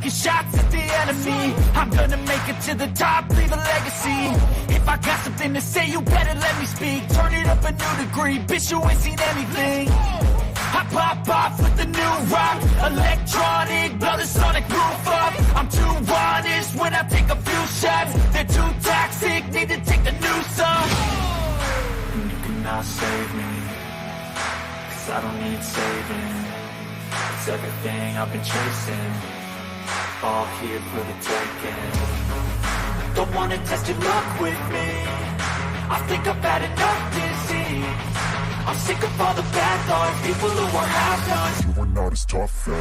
taking shots at the enemy. I'm gonna make it to the top, leave a legacy. If I got something to say, you better let me speak. Turn it up a new degree, bitch, you ain't seen anything. I pop off with the new rock, electronic, blow the sonic roof up. I'm too honest when I take a few shots. They're too toxic, need to take the news off. And you cannot save me, cause I don't need saving. It's everything I've been chasing, all here for the taking. Don't wanna test your luck with me, I think I've had enough disease. I'm sick of all the bad thoughts, people who are half-nots. You are not as tough as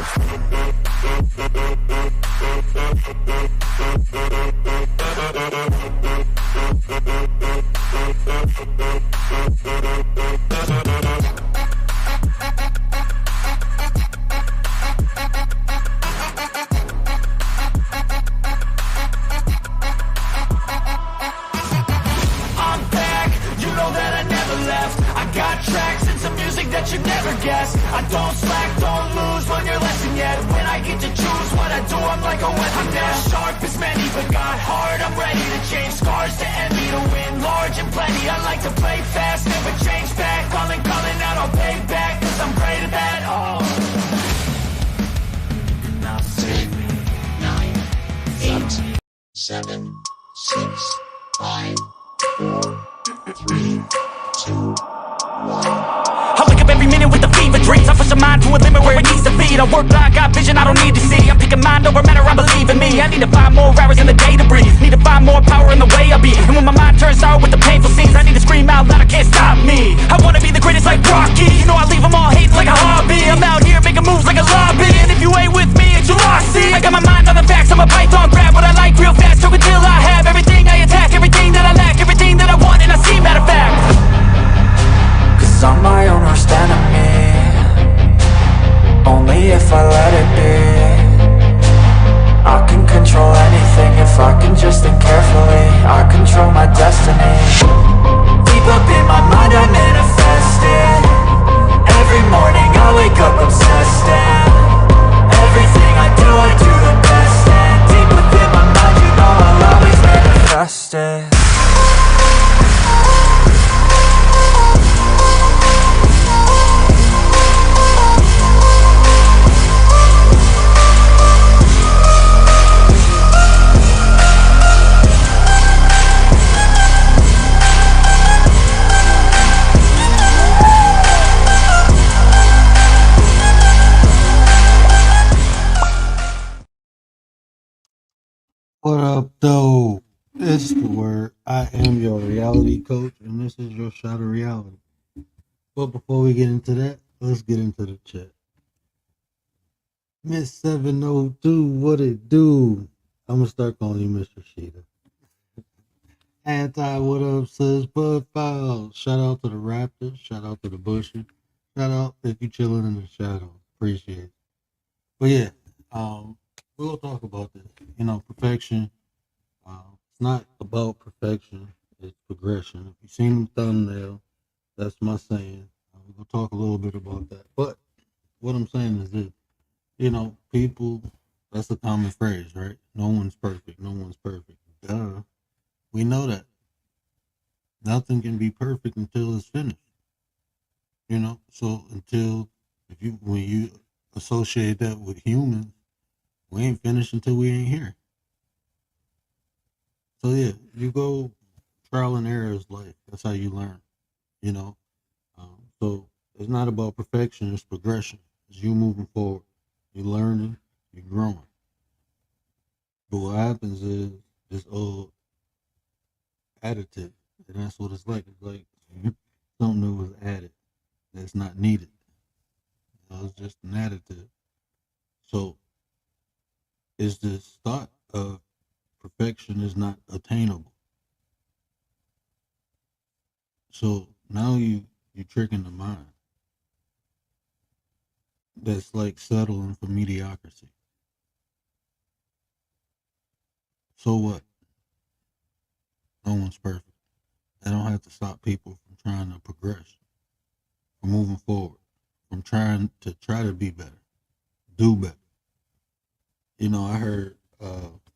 I'm back, you know that I never left. I got tracks and some music that you never guessed. I don't slack, don't lose, learn your lesson yet. When I get to choose what I do, I'm like a weapon. I'm not sharp as many, but got hard. I'm ready to change scars to envy, to win large and plenty. I like to play fast, never change back. Calling out, I'll pay back, cause I'm great at that. Oh, now save me. 9, 8, 7, 6, 5, 4, 3, 2, 1. I wake up every minute with the fever dreams. I push my mind to a limit where it needs to be. I work blind, got vision I don't need to see. I'm picking mind over matter, I believe in me. I need to find more hours in the day to breathe. Need to find more power in the way I be. And when my mind turns sour with the painful scenes, I need to scream out loud, I can't stop me. I wanna be the greatest like Rocky. You know I leave them all hating like a hobby. I'm out here making moves like a lobby. And if you ain't with me, it's your loss. See, I got my mind on the facts, I'm a python. Grab what I like real fast, choke until I have everything I attack, everything that I lack, everything that I want, and I see, matter of fact. Cause I'm my own worst enemy, only if I let it be. I can control anything if I can just think carefully. I control my destiny. Deep up in my mind I manifest it. Every morning I wake up obsessed, and everything I do the best. And deep within my mind, you know I'll always manifest it. What up, though? It's the word. I am your reality coach, and this is your shot of reality. But before we get into that, let's get into the chat. Miss 702, what it do? I'm gonna start calling you Mr. Sheeta. Anti, what up, sis? Bud Foul. Shout out to the Raptors. Shout out to the Busher. Shout out if you chilling in the shadows. Appreciate it. But yeah, we'll talk about this. You know, perfection. It's not about perfection. It's progression. If you've seen the thumbnail, that's my saying. We'll talk a little bit about that. But what I'm saying is this. You know, people, that's a common phrase, right? No one's perfect. No one's perfect. Duh. We know that. Nothing can be perfect until it's finished. You know, so when you associate that with humans, we ain't finished until we ain't here. So yeah, you go trial and error is life. That's how you learn, you know. So it's not about perfection, it's progression. It's you moving forward. You're learning, you're growing. But what happens is this old additive, and that's what it's like. It's like something that was added that's not needed. You know, it's just an additive. So it's this thought of perfection is not attainable. So now you're tricking the mind. That's like settling for mediocrity. So what? No one's perfect. That don't have to stop people from trying to progress, from moving forward, from trying to be better, do better. I heard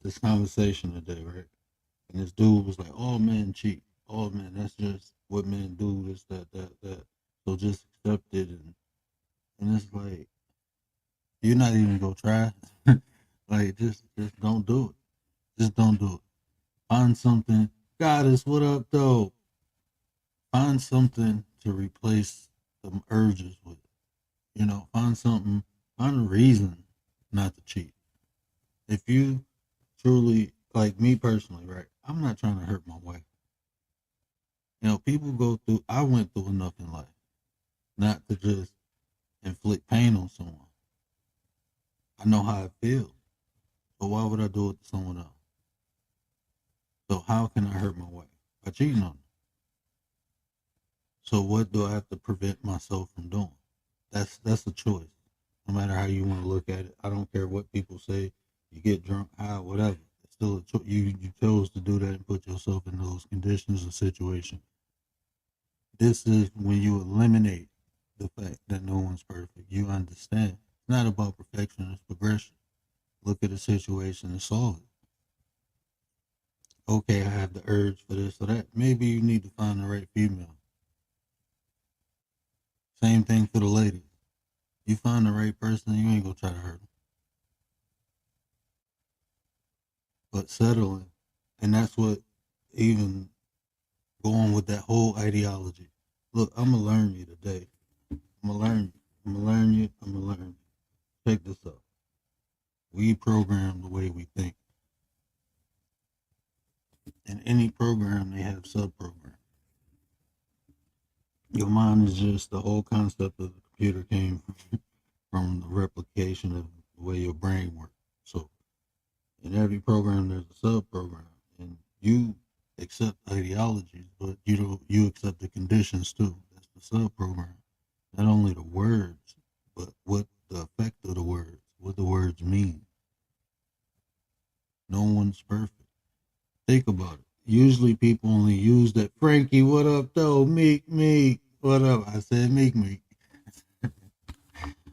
this conversation today, right? And this dude was like, "All men cheat. All men. That's just what men do. This, that. So just accept it." And it's like you're not even gonna try. Like just don't do it. Just don't do it. Find something. Goddess, what up, though? Find something to replace the urges with. Find something. Find a reason not to cheat. If you truly like me personally, right? I'm not trying to hurt my wife. People go through. I went through enough in life not to just inflict pain on someone. I know how it feels. So why would I do it to someone else? So how can I hurt my wife? By cheating on her. So what do I have to prevent myself from doing? That's a choice. No matter how you want to look at it. I don't care what people say. You get drunk, high, whatever. It's still a choice. You chose to do that and put yourself in those conditions or situations. This is when you eliminate the fact that no one's perfect. You understand. It's not about perfection, it's progression. Look at a situation and solve it. Okay, I have the urge for this or that. Maybe you need to find the right female. Same thing for the ladies. You find the right person, you ain't gonna try to hurt them. But settling, and that's what even going with that whole ideology. Look, I'm gonna learn you today. I'm gonna learn you. I'm gonna learn you. I'm gonna learn you. Check this out. We program the way we think. In any program, they have sub-programs. Your mind is just the whole concept of the computer came from the replication of the way your brain works. So in every program, there's a sub-program, and you accept ideologies, but you accept the conditions too. That's the sub-program. Not only the words, but what the effect of the words, what the words mean. No one's perfect. Think about it. Usually people only use that Frankie, what up though? Meek, what up? I said Meek.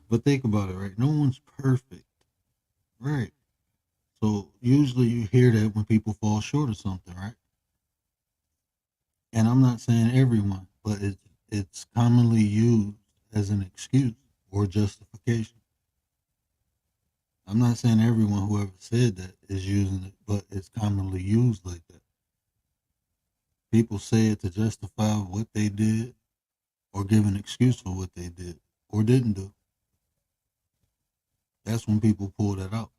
But think about it, right? No one's perfect. Right. So usually you hear that when people fall short of something, right? And I'm not saying everyone, but it's commonly used as an excuse or justification. I'm not saying everyone who ever said that is using it, but it's commonly used like that. People say it to justify what they did or give an excuse for what they did or didn't do. That's when people pull that out.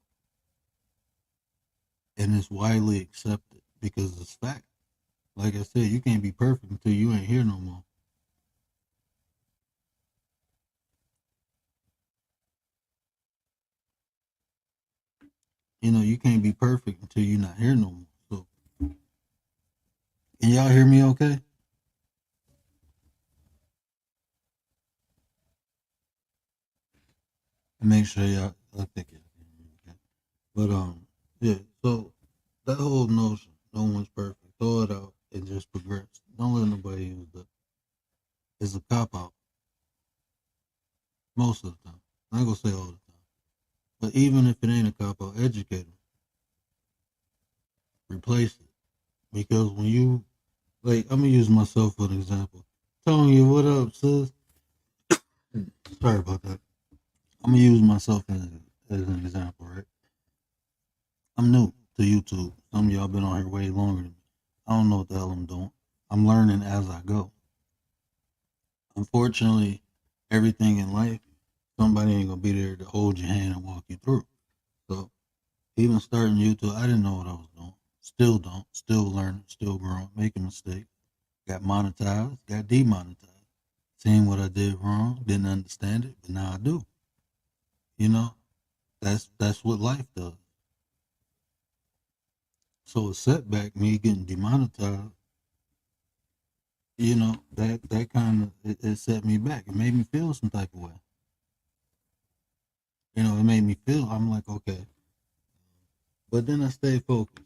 And it's widely accepted because it's fact. Like I said, you can't be perfect until you ain't here no more. You can't be perfect until you're not here no more. So, can y'all hear me okay? Make sure y'all, I think it. Okay. But, yeah, so that whole notion, no one's perfect, throw it out and just progress. Don't let nobody use that. It's a cop out most of the time. I ain't gonna say all the time. But even if it ain't a cop out, educate them. Replace it. Because when you, like, I'm gonna use myself for an example. Telling you, what up, sis? Sorry about that. I'm gonna use myself as an example, right? I'm new to YouTube. Some of y'all been on here way longer than me. I don't know what the hell I'm doing. I'm learning as I go. Unfortunately, everything in life, somebody ain't gonna be there to hold your hand and walk you through. So even starting YouTube, I didn't know what I was doing. Still don't. Still learning. Still growing. Making mistakes. Got monetized. Got demonetized. Seeing what I did wrong. Didn't understand it, but now I do. You know, that's what life does. So a setback, me getting demonetized, that kind of it set me back. It made me feel some type of way. It made me feel. I'm like, okay, but then I stayed focused.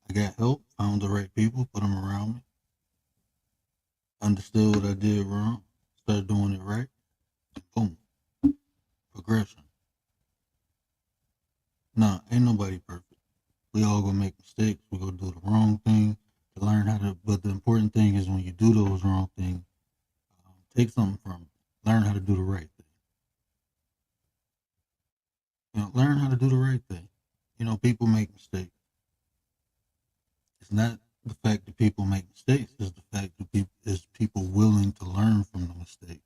I got help, found the right people, put them around me, understood what I did wrong, started doing it right. Boom, progression. Nah, ain't nobody perfect. We all gonna make mistakes. We gonna do the wrong thing to learn how to. But the important thing is when you do those wrong things, take something from it. Learn how to do the right thing. Learn how to do the right thing. People make mistakes. It's not the fact that people make mistakes. It's the fact that people willing to learn from the mistake.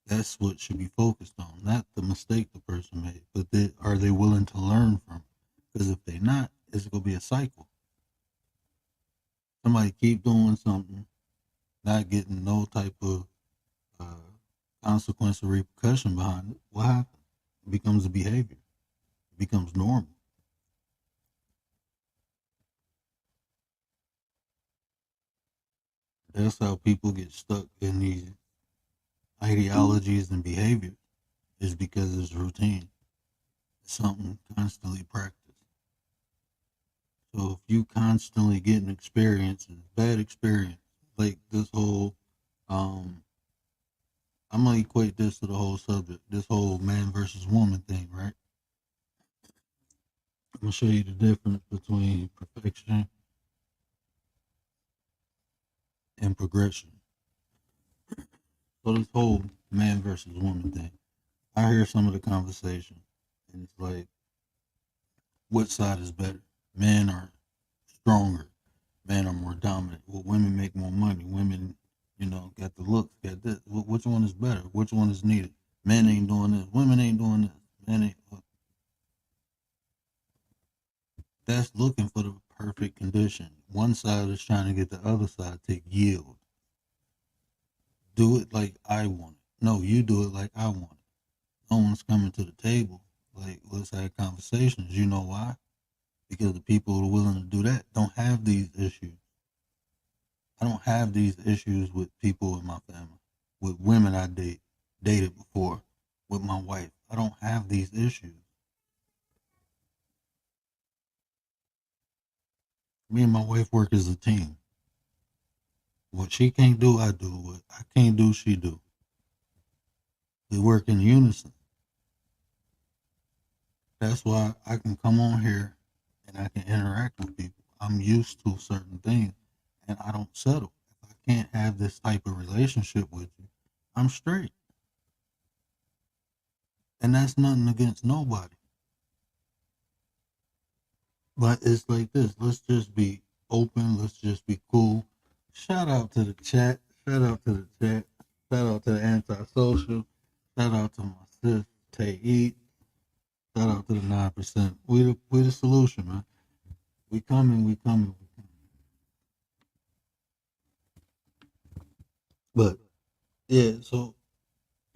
That's what should be focused on, not the mistake the person made, but are they willing to learn from it? Because if they're not, it's gonna be a cycle. Somebody keep doing something, not getting no type of uh, consequence or repercussion behind it. What happens? It becomes a behavior. It becomes normal. That's how people get stuck in these ideologies and behaviors. Is because it's routine. It's something constantly practiced. So if you constantly getting experiences, bad experience, like this whole, um, I'm gonna equate this to the whole subject, this whole man versus woman thing, right? I'm gonna show you the difference between perfection and progression. So this whole man versus woman thing, I hear some of the conversation, and it's like, what side is better? Men are stronger. Men are more dominant. Well, women make more money. Women, got the looks, got this. Which one is better? Which one is needed? Men ain't doing this. Women ain't doing this. Men ain't. That's looking for the perfect condition. One side is trying to get the other side to yield. Do it like I want it. No, you do it like I want it. No one's coming to the table. Like, let's have conversations. You know why? Because the people who are willing to do that don't have these issues. I don't have these issues with people in my family, with women I dated before, with my wife. I don't have these issues. Me and my wife work as a team. What she can't do, I do. What I can't do, she do. We work in unison. That's why I can come on here and I can interact with people. I'm used to certain things and I don't settle. If I can't have this type of relationship with you, I'm straight. And that's nothing against nobody. But it's like this. Let's just be open. Let's just be cool. Shout out to the chat. Shout out to the chat. Shout out to the antisocial. Shout out to my sis, Tay Eat. Shout out to the 9%. We the solution, man. We coming, we coming, we coming. But yeah, so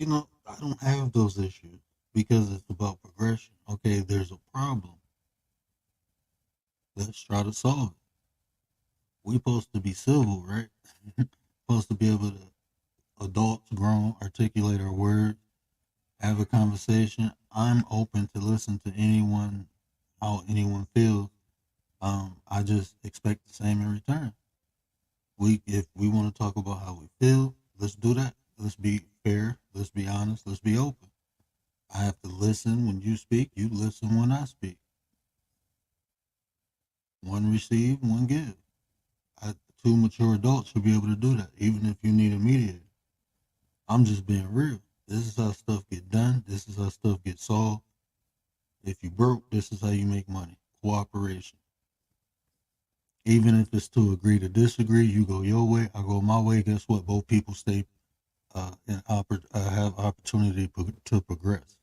I don't have those issues because it's about progression. Okay, there's a problem. Let's try to solve it. We supposed to be civil, right? Supposed to be able to adults, grown, articulate our words, have a conversation. I'm open to listen to anyone, how anyone feels. I just expect the same in return. If we want to talk about how we feel, let's do that. Let's be fair. Let's be honest. Let's be open. I have to listen when you speak. You listen when I speak. One receive, one give. Two mature adults should be able to do that, even if you need a mediator. I'm just being real. This is how stuff get done. This is how stuff gets solved. If you broke, this is how you make money. Cooperation. Even if it's to agree to disagree, you go your way, I go my way. Guess what? Both people stay and have opportunity to progress.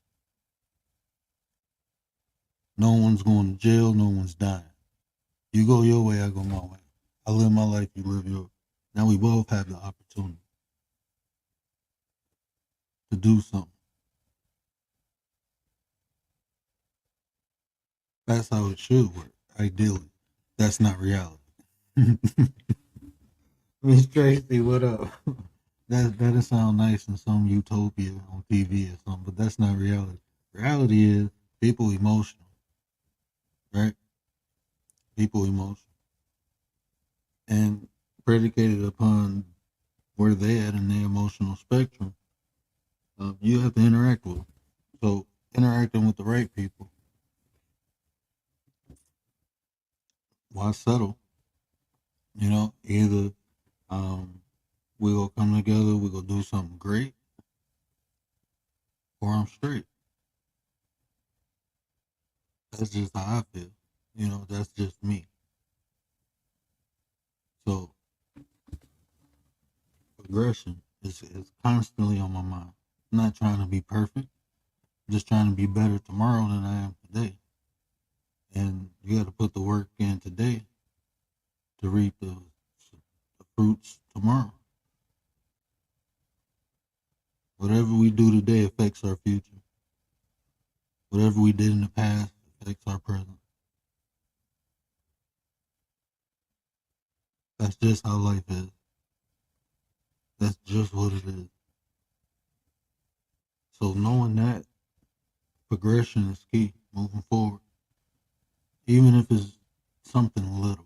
No one's going to jail. No one's dying. You go your way, I go my way. I live my life. You live yours. Now we both have the opportunity to do something. That's how it should work. Ideally, that's not reality. Miss Tracy, what up? That'll sound nice in some utopia on TV or something, but that's not reality. Reality is people emotional, right? People emotional, and predicated upon where they at in their emotional spectrum, you have to interact with them. So interacting with the right people, why settle? You know, either we gonna come together, we gonna do something great, or I'm straight. That's just how I feel. You know, that's just me. So progression is constantly on my mind. I'm not trying to be perfect. I'm just trying to be better tomorrow than I am today. And you got to put the work in today to reap the fruits tomorrow. Whatever we do today affects our future. Whatever we did in the past affects our present. That's just how life is. That's just what it is. So knowing that progression is key moving forward, even if it's something little.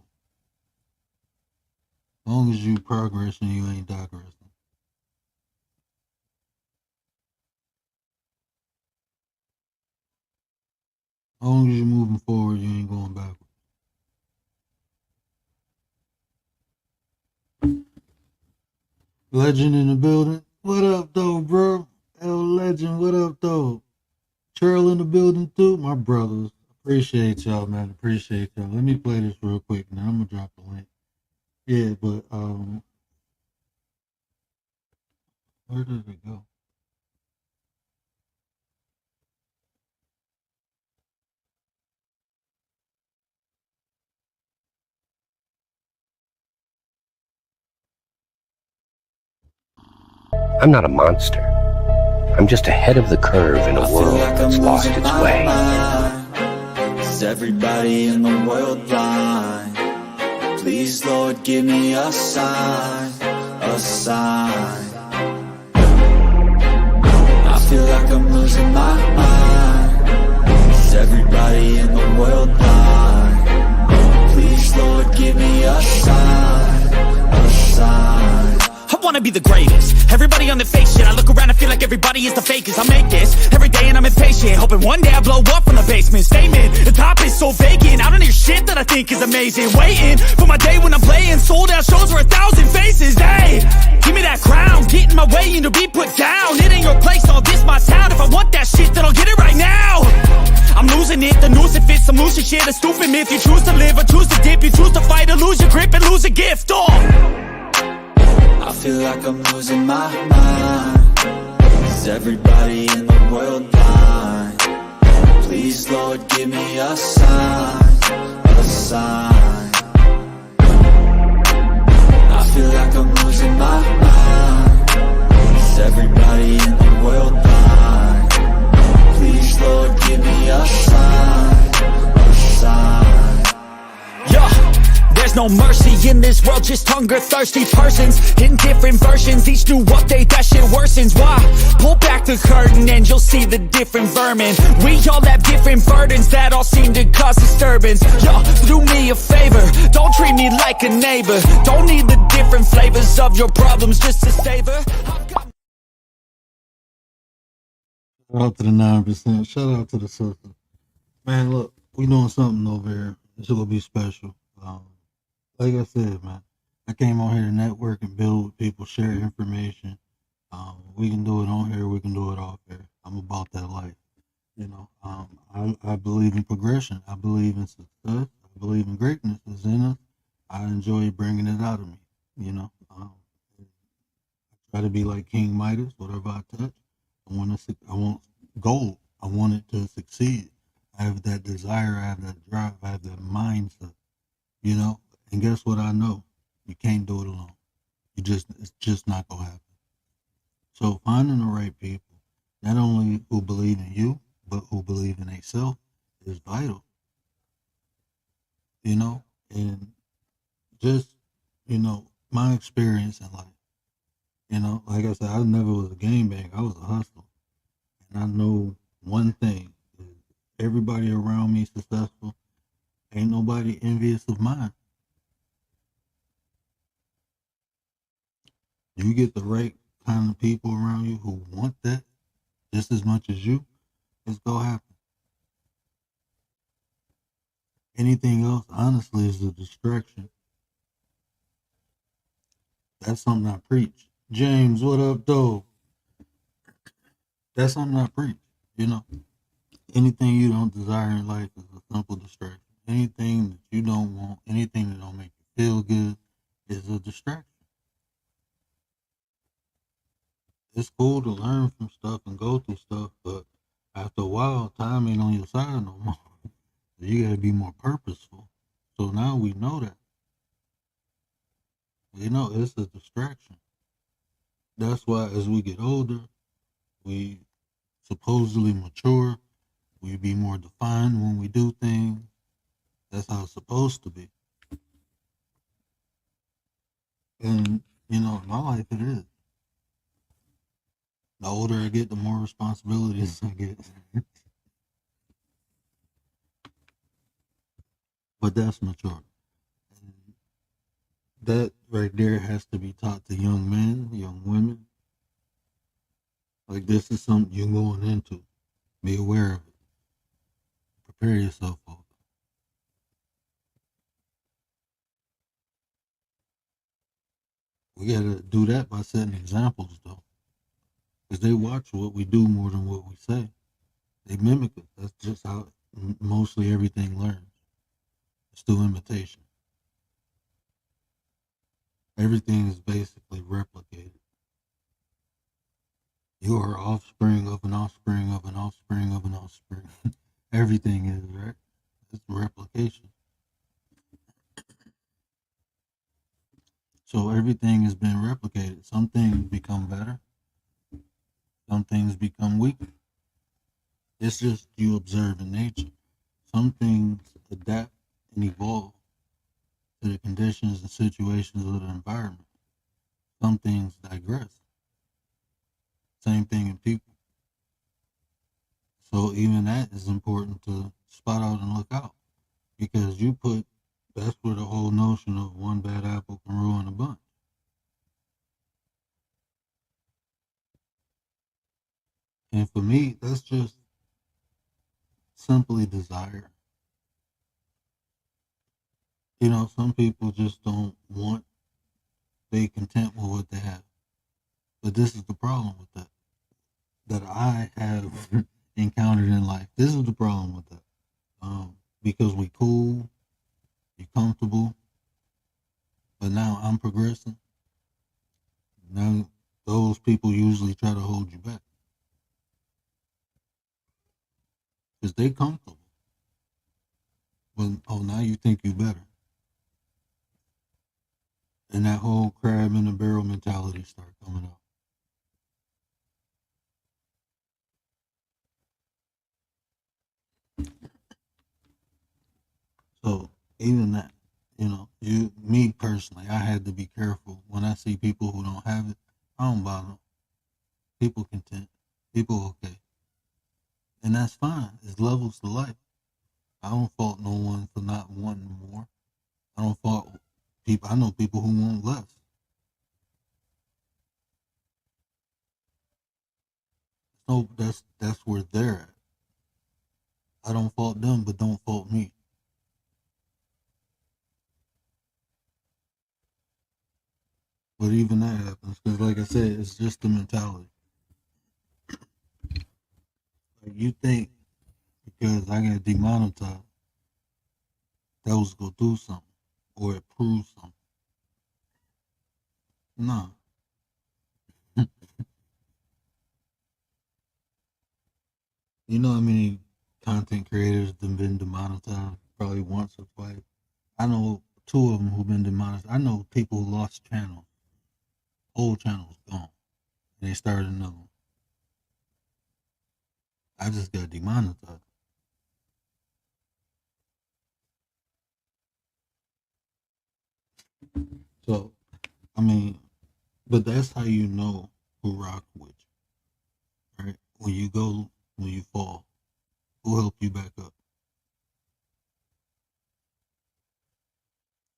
As long as you progressing, you ain't digressing. As long as you're moving forward, you ain't going backwards. Legend in the building. What up, though, bro? L Legend, what up, though? Cheryl in the building, too. My brothers. Appreciate y'all, man. Appreciate y'all. Let me play this real quick, and then I'm going to drop the link. Yeah, but, where did it go? I'm not a monster. I'm just ahead of the curve in a world that's lost its way. Is everybody in the world blind? Please, Lord, give me a sign, a sign. I feel like I'm losing my mind. Is everybody in the world blind? Please, Lord, give me a sign, a sign. I wanna be the greatest. Everybody on the fake shit. I look around and feel like everybody is the fakest. I make this every day and I'm impatient, hoping one day I blow up from the basement. Statement, the top is so vacant. I don't hear shit that I think is amazing. Waiting for my day when I'm playing sold out shows for 1,000 faces. Hey, give me that crown, get in my way and to be put down. It ain't your place, all this my town. If I want that shit, then I'll get it right now. I'm losing it, the noose it fits. I'm losing shit, a stupid myth. You choose to live or choose to dip. You choose to fight or lose your grip and lose a gift. I feel like I'm losing my mind. Is everybody in the world blind? Please, Lord, give me a sign, a sign. I feel like I'm losing my mind. Is everybody in the world blind? Please, Lord, give me a sign, a sign. Yeah. There's no mercy in this world, just hunger-thirsty persons in different versions. Each new update, that shit worsens. Why? Pull back the curtain and you'll see the different vermin. We all have different burdens that all seem to cause disturbance. Yo, do me a favor, don't treat me like a neighbor. Don't need the different flavors of your problems just to savor. Shout out to the 9%. Shout out to the sister. Man, look, we doing something over here. It's gonna be special. Like I said, man, I came on here to network and build with people, share information. We can do it on here, we can do it off here. I'm about that life. You know, I believe in progression. I believe in success. I believe in greatness is in us. I enjoy bringing it out of me. You know, I try to be like King Midas. Whatever I touch, I want gold. I want it to succeed. I have that desire. I have that drive. I have that mindset. You know, and guess what? I know you can't do it alone. It's just not gonna happen. So finding the right people, not only who believe in you, but who believe in themselves, is vital. You know, and just my experience in life. You know, like I said, I never was a game bag. I was a hustler, and I know one thing: everybody around me successful. Ain't nobody envious of mine. You get the right kind of people around you who want that just as much as you, it's gonna happen. Anything else, honestly, is a distraction. That's something I preach. James, what up, though? That's something I preach. You know, anything you don't desire in life is a simple distraction. Anything that you don't want, anything that don't make you feel good, is a distraction. It's cool to learn from stuff and go through stuff, but after a while, time ain't on your side no more. You gotta be more purposeful. So now we know that. You know, it's a distraction. That's why as we get older, we supposedly mature, we be more defined when we do things. That's how it's supposed to be. And, you know, in my life it is. The older I get, the more responsibilities I get. But that's mature. And that right there has to be taught to young men, young women. Like, this is something you're going into. Be aware of it. Prepare yourself for it. We gotta do that by setting examples, though. Because they watch what we do more than what we say. They mimic it. That's just how mostly everything learns. It's through imitation. Everything is basically replicated. You are offspring of an offspring of an offspring of an offspring. Everything is, right? It's replication. So everything has been replicated. Some things become better. Some things become weaker. It's just you observe in nature. Some things adapt and evolve to the conditions and situations of the environment. Some things digress. Same thing in people. So even that is important to spot out and look out. Because that's where the whole notion of one bad apple can ruin a bunch. And for me, that's just simply desire. You know, some people just don't want, they content with what they have. But this is the problem with that I have encountered in life. This is the problem with that. Because we cool, you're comfortable, but now I'm progressing. Now those people usually try to hold you back because they comfortable. But oh, now you think you better, and that whole crab in the barrel mentality start coming out. So even that, you know, me personally, I had to be careful when I see people who don't have it. I don't bother them. People content, people okay, and that's fine. It's levels to life. I don't fault no one for not wanting more. I don't fault people. I know people who want less. So that's where they're at. I don't fault them, but don't fault me. But even that happens because, like I said, it's just the mentality. Like you think because I got demonetized, that was go do something or it proves something. No, you know how many content creators have been demonetized probably once or twice. I know two of them who've been demonetized. I know people who lost channels, whole channels gone, and they started another one. I just got demonetized. So I mean, but that's how you know who rock with you, right? When you fall, who help you back up?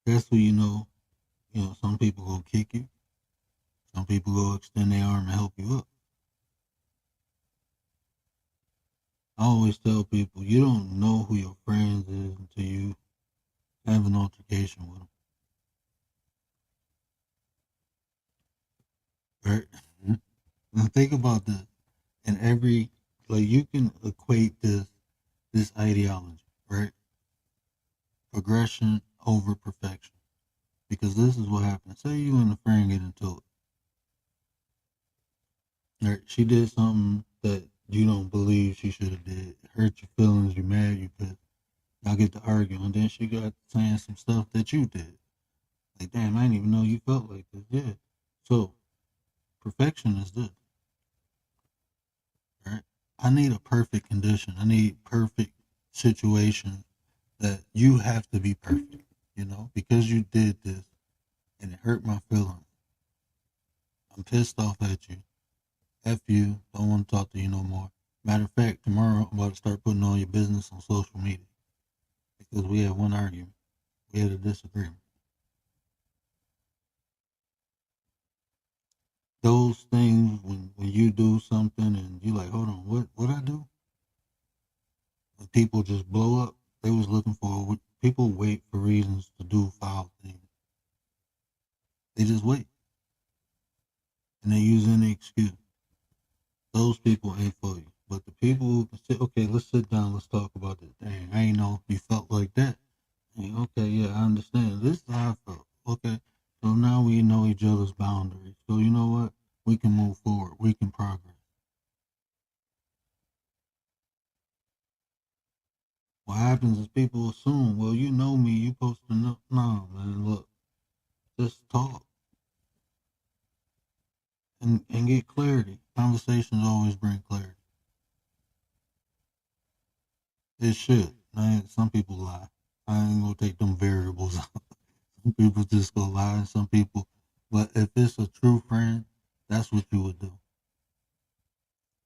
That's who you know. You know, some people go kick you. Some people go extend their arm and help you up. I always tell people you don't know who your friends is until you have an altercation with them. Right? Now think about this. And every like you can equate this ideology, right? Progression over perfection. Because this is what happens. Say you and a friend get into it. Right? She did something that you don't believe she should have did. It hurt your feelings, you're mad, you pissed. Y'all get to arguing, and then she got saying some stuff that you did. Like, damn, I didn't even know you felt like this. Yeah. So perfection is this, right? I need a perfect condition. I need perfect situation that you have to be perfect, because you did this and it hurt my feelings. I'm pissed off at you. F you. Don't want to talk to you no more. Matter of fact, tomorrow I'm about to start putting all your business on social media because we had one argument. We had a disagreement. Those things when you do something and you like, hold on, what I do? When people just blow up, they was looking for people wait for reasons to do foul things. They just wait and they use any excuse. Those people ain't for you. But the people who can say, okay, let's sit down, let's talk about this. Dang, I ain't know you felt like that. Hey, okay, yeah, I understand. This is how I felt. Okay. So now we know each other's boundaries. So you know what? We can move forward. We can progress. What happens is people assume, well, you know me, you supposed to know. No, man, look, just talk and get clarity. Conversations always bring clarity. It should. Some people lie. I ain't gonna take them variables out. Some people just go lie. Some people, but if it's a true friend, that's what you would do.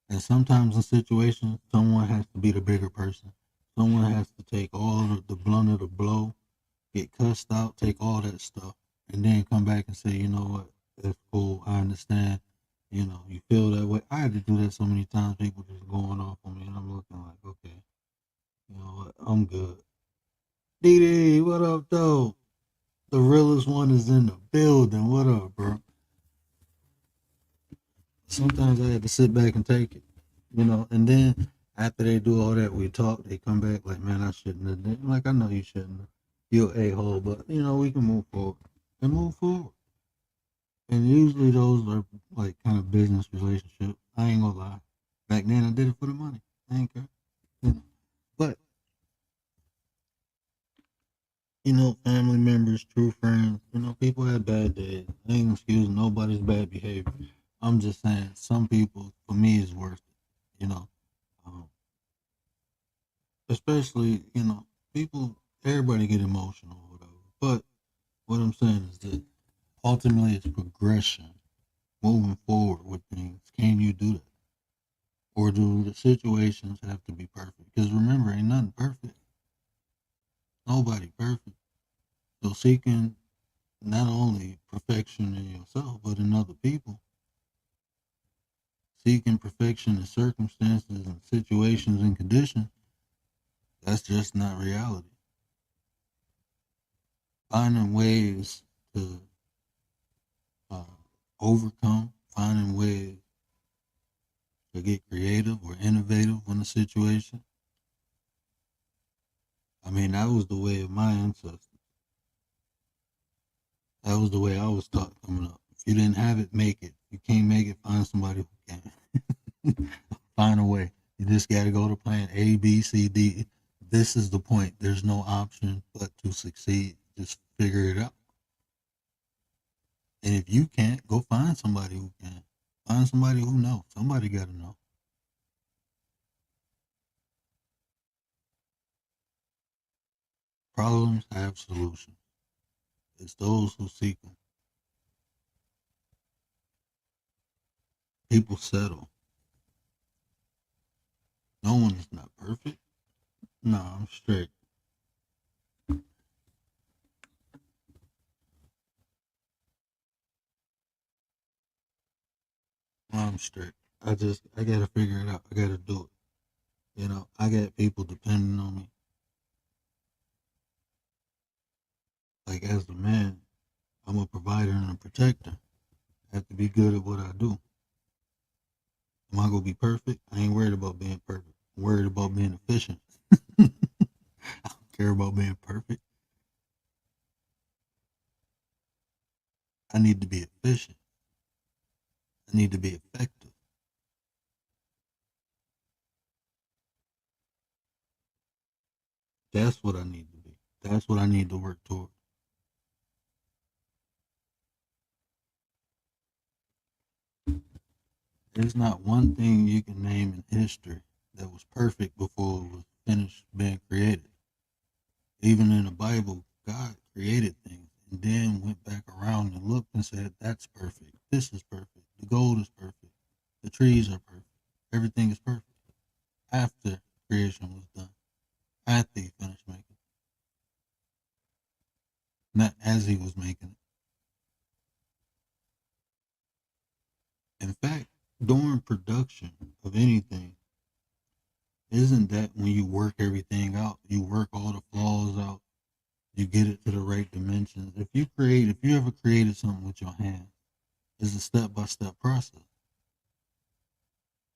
And sometimes in situations, someone has to be the bigger person. Someone has to take all the blunt of the blow, get cussed out, take all that stuff, and then come back and say, you know what, that's cool. I understand. You feel that way. I had to do that so many times. People just going off on me, and I'm looking like, okay, you know what, I'm good. DD, what up, though? The realest one is in the building. What up, bro? Sometimes I had to sit back and take it, and then after they do all that, we talk, they come back like, man, I shouldn't have done. Like, I know you shouldn't have. You're a-hole, but, we can move forward and move forward. And usually those are like kind of business relationships. I ain't gonna lie. Back then I did it for the money. I ain't care. But, family members, true friends, people have bad days. I ain't excusing nobody's bad behavior. I'm just saying some people, for me, is worth it. Um, especially, people, everybody get emotional or whatever. But what I'm saying is that ultimately it's progression, moving forward with things. Can you do that? Or do the situations have to be perfect? Because remember, ain't nothing perfect. Nobody perfect. So seeking not only perfection in yourself, but in other people, seeking perfection in circumstances and situations and conditions, that's just not reality. Finding ways to uh, overcome, finding ways to get creative or innovative in a situation. I mean, that was the way of my ancestors. That was the way I was taught coming up. If you didn't have it, make it. If you can't make it, find somebody who can. Find a way. You just got to go to plan A, B, C, D. This is the point. There's no option but to succeed. Just figure it out. And if you can't, go find somebody who can. Find somebody who knows. Somebody got to know. Problems have solutions. It's those who seek them. People settle. No one is not perfect. No, I'm straight. I'm straight. I gotta figure it out. I gotta do it. I got people depending on me. Like as a man, I'm a provider and a protector. I have to be good at what I do. Am I gonna be perfect? I ain't worried about being perfect. I'm worried about being efficient. I don't care about being perfect. I need to be efficient. I need to be effective. That's what I need to be. That's what I need to work toward. There's not one thing you can name in history that was perfect before it was finished being created. Even in the Bible, God created things and then went back around and looked and said, that's perfect. This is perfect. The gold is perfect. The trees are perfect. Everything is perfect. After creation was done, after he finished making it, not as he was making it. In fact, during production of anything, isn't that when you work everything out? You work all the flaws out. You get it to the right dimensions. If you ever created something with your hands, it's a step by step process.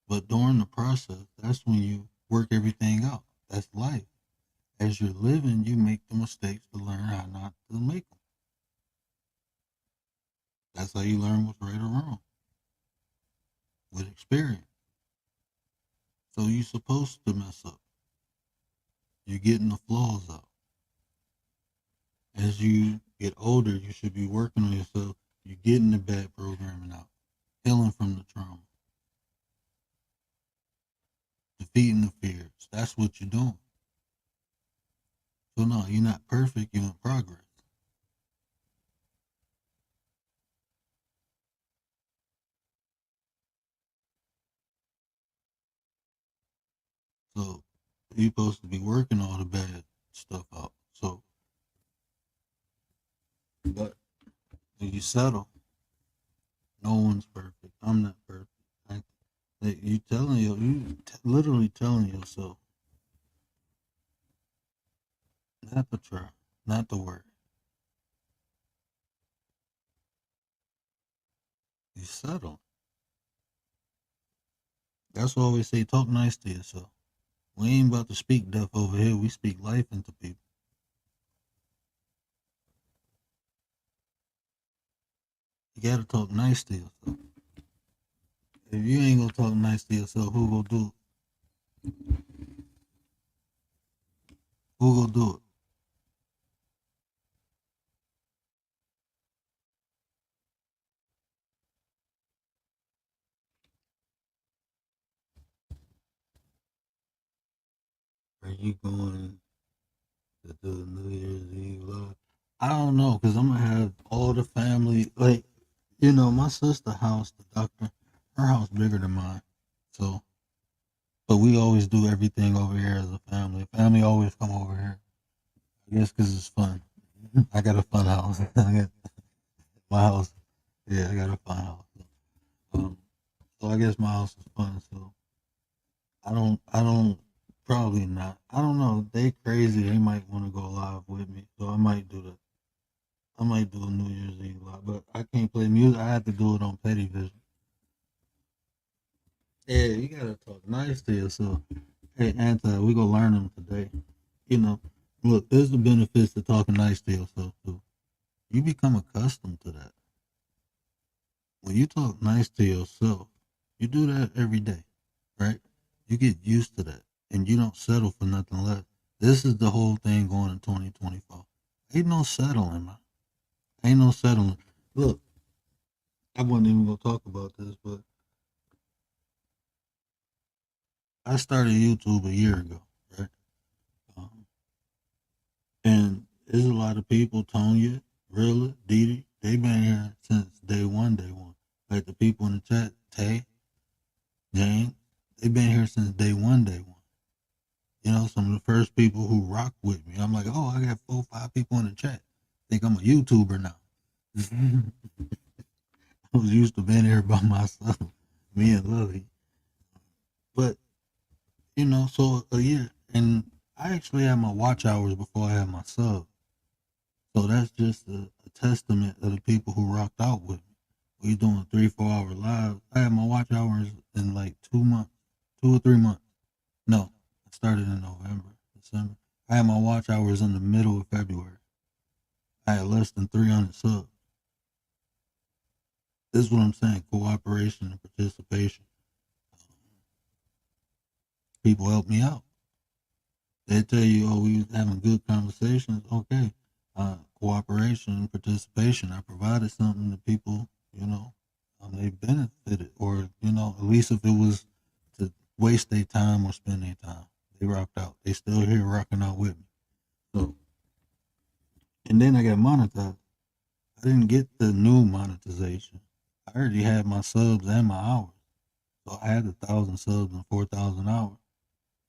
But during the process, that's when you work everything out. That's life. As you're living, you make the mistakes to learn how not to make them. That's how you learn what's right or wrong with experience. So you're supposed to mess up. You're getting the flaws out. As you get older, you should be working on yourself. You're getting the bad programming out, healing from the trauma, defeating the fears. That's what you're doing. So no, you're not perfect. You're in progress. So you're supposed to be working all the bad stuff out. So, but if you settle, no one's perfect. I'm not perfect. You telling literally telling yourself not to try, not to worry. You settle. That's why we say talk nice to yourself. We ain't about to speak death over here. We speak life into people. You gotta talk nice to yourself. If you ain't gonna talk nice to yourself, who gonna do it? Who gonna do it? Are you going to do New Year's Eve live? I don't know, cause I'm gonna have all the family. Like, my sister house, the doctor, her house bigger than mine. So, but we always do everything over here as a family. Family always come over here. I guess cause it's fun. I got a fun house. I got my house. Yeah, I got a fun house. Um, so I guess my house is fun. So I don't, probably not. I don't know. They crazy. They might want to go live with me. So I might do that. I might do a New Year's Eve live, but I can't play music. I have to do it on Petty Vision. Yeah, you gotta talk nice to yourself. Hey, Anti, we gonna learn them today. You know, look, there's the benefits to talking nice to yourself too. You become accustomed to that. When you talk nice to yourself, you do that every day, right? You get used to that, and you don't settle for nothing less. This is the whole thing going in 2024. Ain't no settling, man. Ain't no settling. Look, I wasn't even gonna talk about this, but I started YouTube a year ago, right? Um, and there's a lot of people, Tonya, Rilla, Didi, they've been here since day one, day one. Like the people in the chat, Tay, Jane, they've been here since day one, day one. Some of the first people who rock with me. I'm like, oh, I got 4, 5 people in the chat. Think I'm a YouTuber now. I was used to being here by myself, me and Lovey. But, so a year. And I actually had my watch hours before I had my sub. So that's just a testament of the people who rocked out with me. We doing 3-4 hour lives. I had my watch hours in like 2 months, 2 or 3 months. No, I started in November, December. I had my watch hours in the middle of February. I had less than 300 subs. This is what I'm saying: cooperation and participation. People help me out. They tell you, "Oh, we was having good conversations." Okay, cooperation and participation. I provided something that people, they benefited, or at least if it was to waste their time or spend their time, they rocked out. They still here rocking out with me. So, and then I got monetized. I didn't get the new monetization. I already had my subs and my hours. So I had 1,000 subs and 4,000 hours.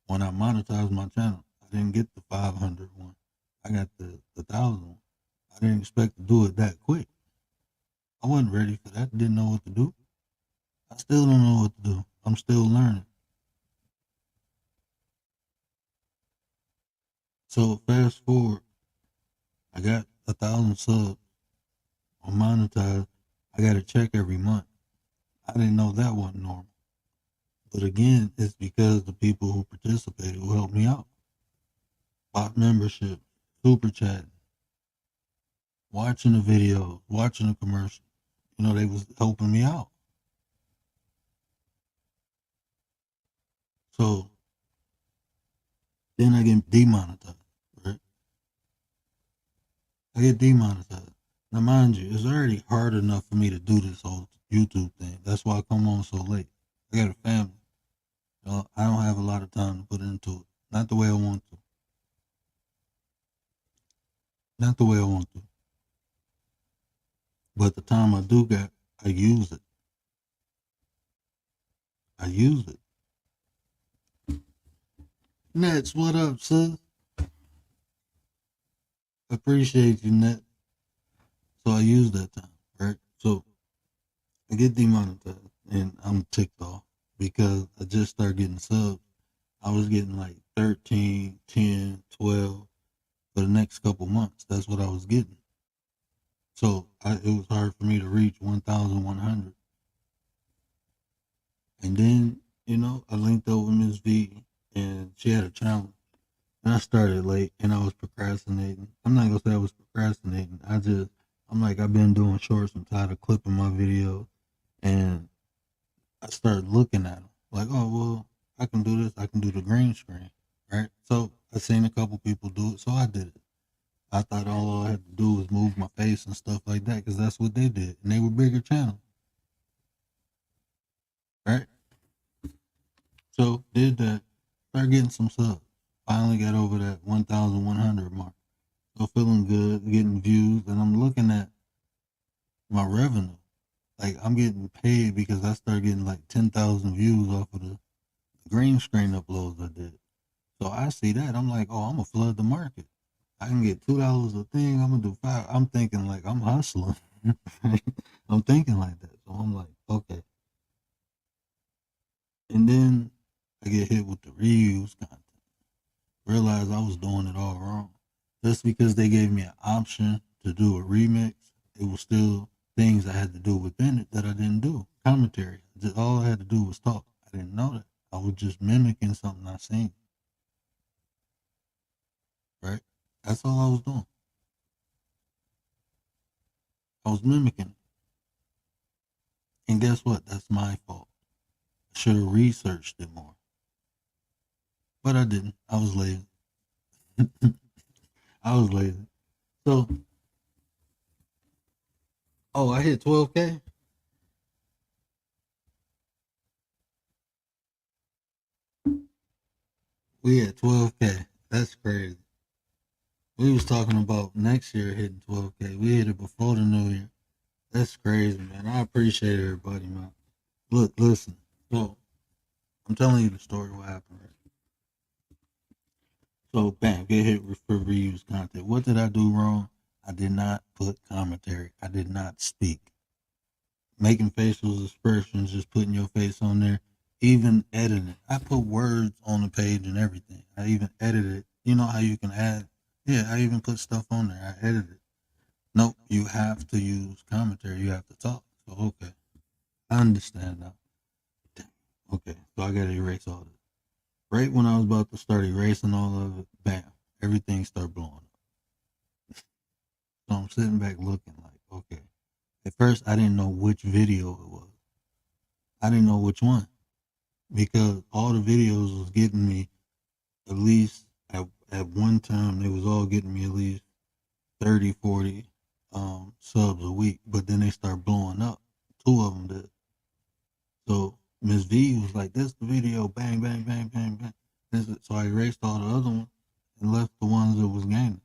When I monetized my channel, I didn't get the 500 one. I got the 1,000 one. I didn't expect to do it that quick. I wasn't ready for that. Didn't know what to do. I still don't know what to do. I'm still learning. So fast forward, I got 1,000 subs. I'm monetized. I got a check every month. I didn't know that wasn't normal. But again, it's because the people who participated, who helped me out. Bot membership, super chat, watching the videos, watching the commercial. They was helping me out. So then I get demonetized, right? I get demonetized. Now, mind you, it's already hard enough for me to do this whole YouTube thing. That's why I come on so late. I got a family. I don't have a lot of time to put into it. Not the way I want to. Not the way I want to. But the time I do get, I use it. I use it. Nets, what up, sis? Appreciate you, Net. So I use that time, right? So I get demonetized and I'm ticked off because I just started getting subs. I was getting like 13, 10, 12 for the next couple months. That's what I was getting. So it was hard for me to reach 1,100. And then, I linked up with Miss V and she had a challenge. And I started late and I was procrastinating. I'm not going to say I was procrastinating. I'm like, I've been doing shorts. I'm tired of clipping my video. And I started looking at them like, oh, well, I can do this. I can do the green screen, right? So I seen a couple people do it. So I did it. I thought all I had to do was move my face and stuff like that because that's what they did. And they were bigger channels, right? So did that. Started getting some subs. Finally got over that 1,100 mark. So feeling good, getting views. And I'm looking at my revenue. Like I'm getting paid because I started getting like 10,000 views off of the green screen uploads I did. So I see that. I'm like, oh, I'm going to flood the market. I can get $2 a thing. I'm going to do 5. I'm thinking like I'm hustling. I'm thinking like that. So I'm like, okay. And then I get hit with the reuse content. Realize I was doing it all wrong. Just because they gave me an option to do a remix, it was still things I had to do within it that I didn't do. Commentary. All I had to do was talk. I didn't know that. I was just mimicking something I seen. Right? That's all I was doing. I was mimicking. And guess what? That's my fault. I should have researched it more. But I didn't. I was lazy. I was lazy. So, I hit 12K. We had 12K. That's crazy. We was talking about next year hitting 12K. We hit it before the new year. That's crazy, man. I appreciate everybody, man. Look, listen. So, I'm telling you the story what happened, right? So, bam, get hit for reuse content. What did I do wrong? I did not put commentary. I did not speak. Making facial expressions, just putting your face on there, even editing. I put words on the page and everything. I even edited it. You know how you can add? Yeah, I even put stuff on there. I edited it. Nope, you have to use commentary. You have to talk. So, okay. I understand now. Damn. Okay, so I gotta erase all this. Right when I was about to start erasing all of it, bam, everything started blowing up. So I'm sitting back looking like, okay. At first, I didn't know which video it was. I didn't know which one because all the videos was getting me at least at one time, they was all getting me at least 30, 40 subs a week. But then they start blowing up. Two of them did. So Miss V was like, "This the video, bang, bang, bang, bang, bang." So I erased all the other ones and left the ones that was gaining.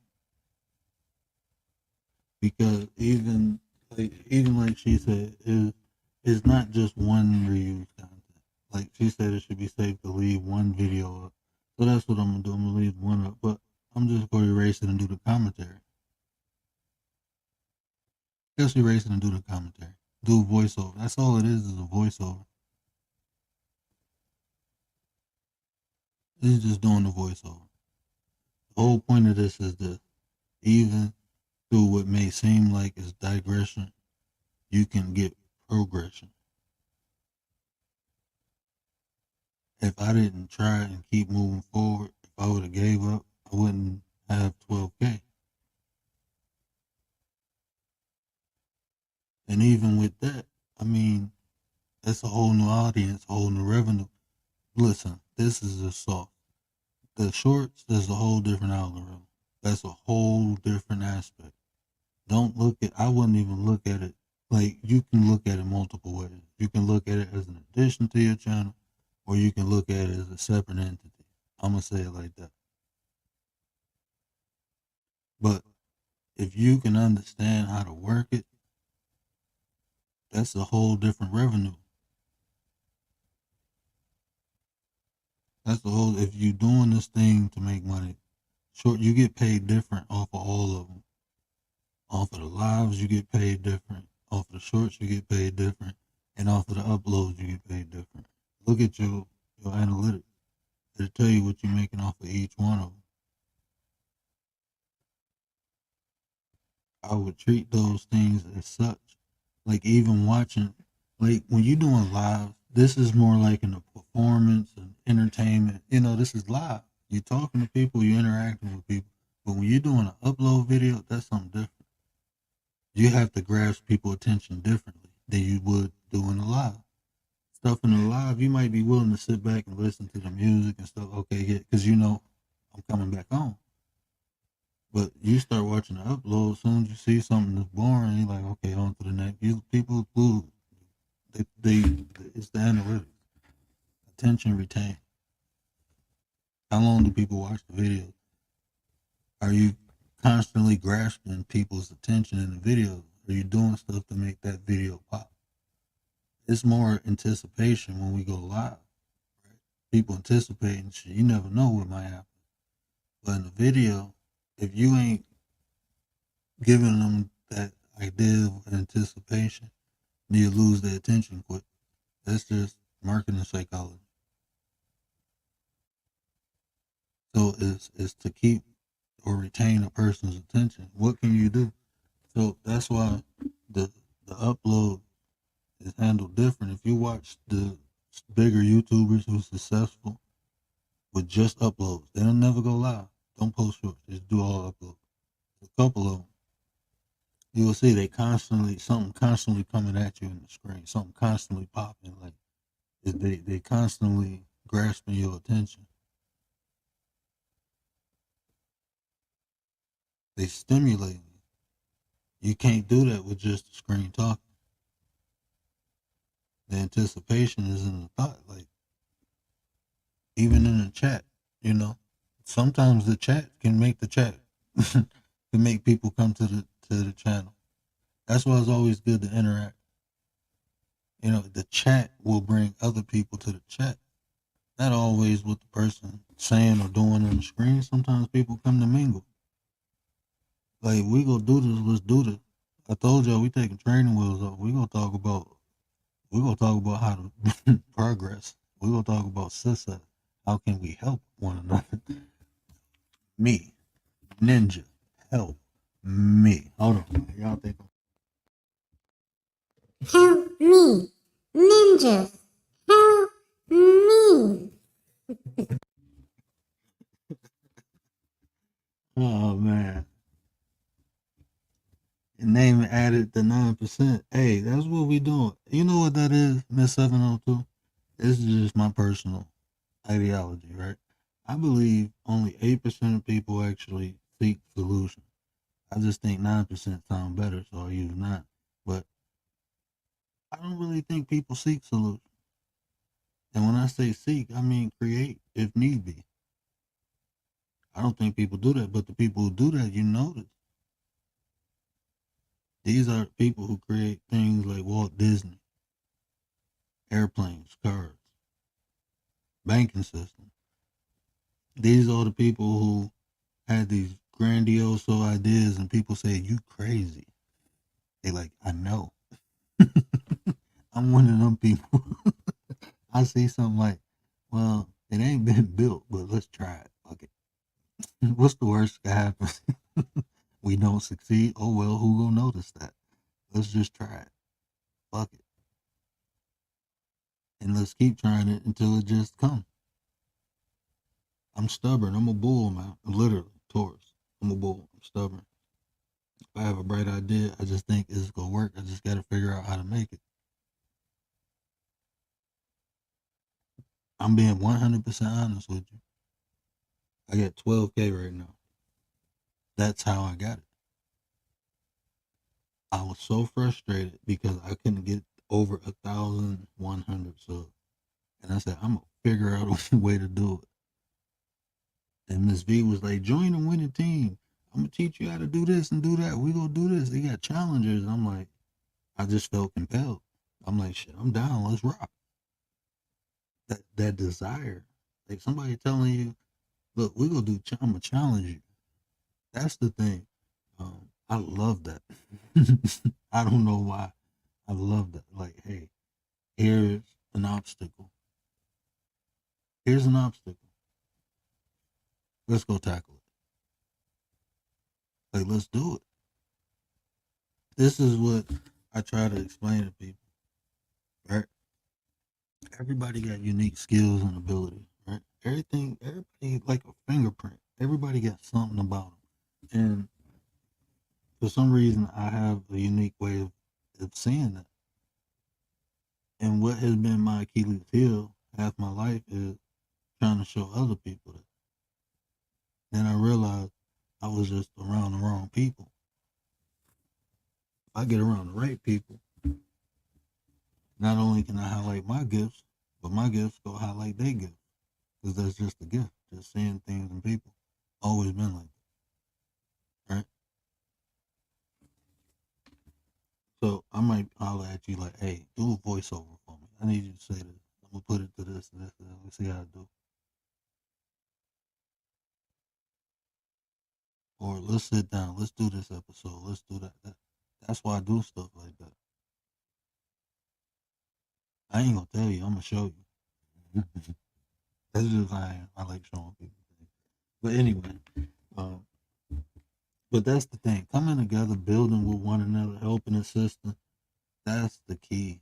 Because even like she said, it's not just one reused content. Like she said, it should be safe to leave one video up. So that's what I'm gonna do. I'm gonna leave one up, but I'm just gonna erase it and do the commentary. Just erase it and do the commentary. Do a voiceover. That's all it is a voiceover. It's just doing the voiceover. The whole point of this is that even through what may seem like is digression, you can get progression. If I didn't try and keep moving forward, if I would have gave up, I wouldn't have 12K. And even with that, I mean, that's a whole new audience, a whole new revenue. Listen, this is a soft. The shorts, there's a whole different algorithm. That's a whole different aspect. Don't look at, I wouldn't even look at it, like you can look at it multiple ways. You can look at it as an addition to your channel, or you can look at it as a separate entity. I'm going to say it like that. But if you can understand how to work it, that's a whole different revenue. That's the whole, if you're doing this thing to make money, short, you get paid different off of all of them. Off of the lives, you get paid different. Off of the shorts, you get paid different. And off of the uploads, you get paid different. Look at your analytics. It'll tell you what you're making off of each one of them. I would treat those things as such. Like even watching, like when you're doing live, this is more like in a performance and entertainment. You know, this is live. You're talking to people, you're interacting with people. But when you're doing an upload video, that's something different. You have to grasp people's attention differently than you would doing a live. Stuff in a live, you might be willing to sit back and listen to the music and stuff. Okay, yeah, because you know I'm coming back on. But you start watching the upload, as soon as you see something that's boring, you're like, okay, on to the next. People, it's the analytics. Attention retained. How long do people watch the video? Are you constantly grasping people's attention in the video? Are you doing stuff to make that video pop? It's more anticipation when we go live. Right? People anticipating shit. You never know what might happen. But in the video, if you ain't giving them that idea of anticipation, you lose their attention quick. That's just marketing psychology. So it's to keep or retain a person's attention. What can you do? So that's why the upload is handled different. If you watch the bigger YouTubers who's successful with just uploads, they don't never go live. Don't post shorts. Just do all uploads. A couple of them, you will see something constantly coming at you in the screen. Something constantly popping. Like they constantly grasping your attention. They stimulate you. You can't do that with just the screen talking. The anticipation is in the thought. Like even in the chat, you know, sometimes the chat can make can make people come to the channel. That's why it's always good to interact. You know, the chat will bring other people to the chat. Not always what the person saying or doing on the screen. Sometimes people come to mingle. Like, we gonna do this, let's do this. I told y'all we taking training wheels off. We gonna talk about how to progress. We gonna talk about success. How can we help one another? Me, Ninja, help. me. Hold on. Y'all think Help me! Ninjas! Help me! oh man. And name added the 9%. Hey, that's what we doing. You know what that is, Miss 702? This is just my personal ideology, right? I believe only 8% of people actually seek solutions. I just think 9% sound better, so I use 9. But I don't really think people seek solutions. And when I say seek, I mean create if need be. I don't think people do that, but the people who do that, you notice. These are people who create things like Walt Disney, airplanes, cars, banking system. These are the people who had these grandiose ideas, and people say, "You crazy." They like, I know. I'm one of them people. I see something like, well, it ain't been built, but let's try it. Okay. What's the worst that happens? We don't succeed. Oh well, who gonna notice that? Let's just try it. Fuck it. And let's keep trying it until it just comes. I'm stubborn. I'm a bull, man. I'm literally Taurus. I'm a bull. I'm stubborn. If I have a bright idea, I just think it's gonna work. I just gotta figure out how to make it. I'm being 100% honest with you. I got 12K right now. That's how I got it. I was so frustrated because I couldn't get over 1,100 subs. And I said, I'm gonna figure out a way to do it. And Miss V was like, join the winning team. I'm gonna teach you how to do this and do that. We gonna do this. They got challengers. I'm like, I just felt compelled. I'm like, shit, I'm down. Let's rock. That desire, like somebody telling you, look, we gonna do. I'm gonna challenge you. That's the thing. I love that. I don't know why. I love that. Like, hey, here's an obstacle. Here's an obstacle. Let's go tackle it. Like, let's do it. This is what I try to explain to people, right? Everybody got unique skills and abilities, right? Everybody like a fingerprint. Everybody got something about them. And for some reason, I have a unique way of seeing that. And what has been my Achilles heel half my life is trying to show other people that. Then I realized I was just around the wrong people. If I get around the right people, not only can I highlight my gifts, but my gifts go highlight their gifts. Because that's just a gift, just seeing things in people. Always been like that, right? So I might holler at you like, hey, do a voiceover for me. I need you to say this. I'm going to put it to this and this and let's see how I do. Or let's sit down. Let's do this episode. Let's do that. That's why I do stuff like that. I ain't going to tell you. I'm going to show you. That's just how I am. I like showing people things. But anyway, um, but that's the thing. Coming together, building with one another, helping, assisting. That's the key.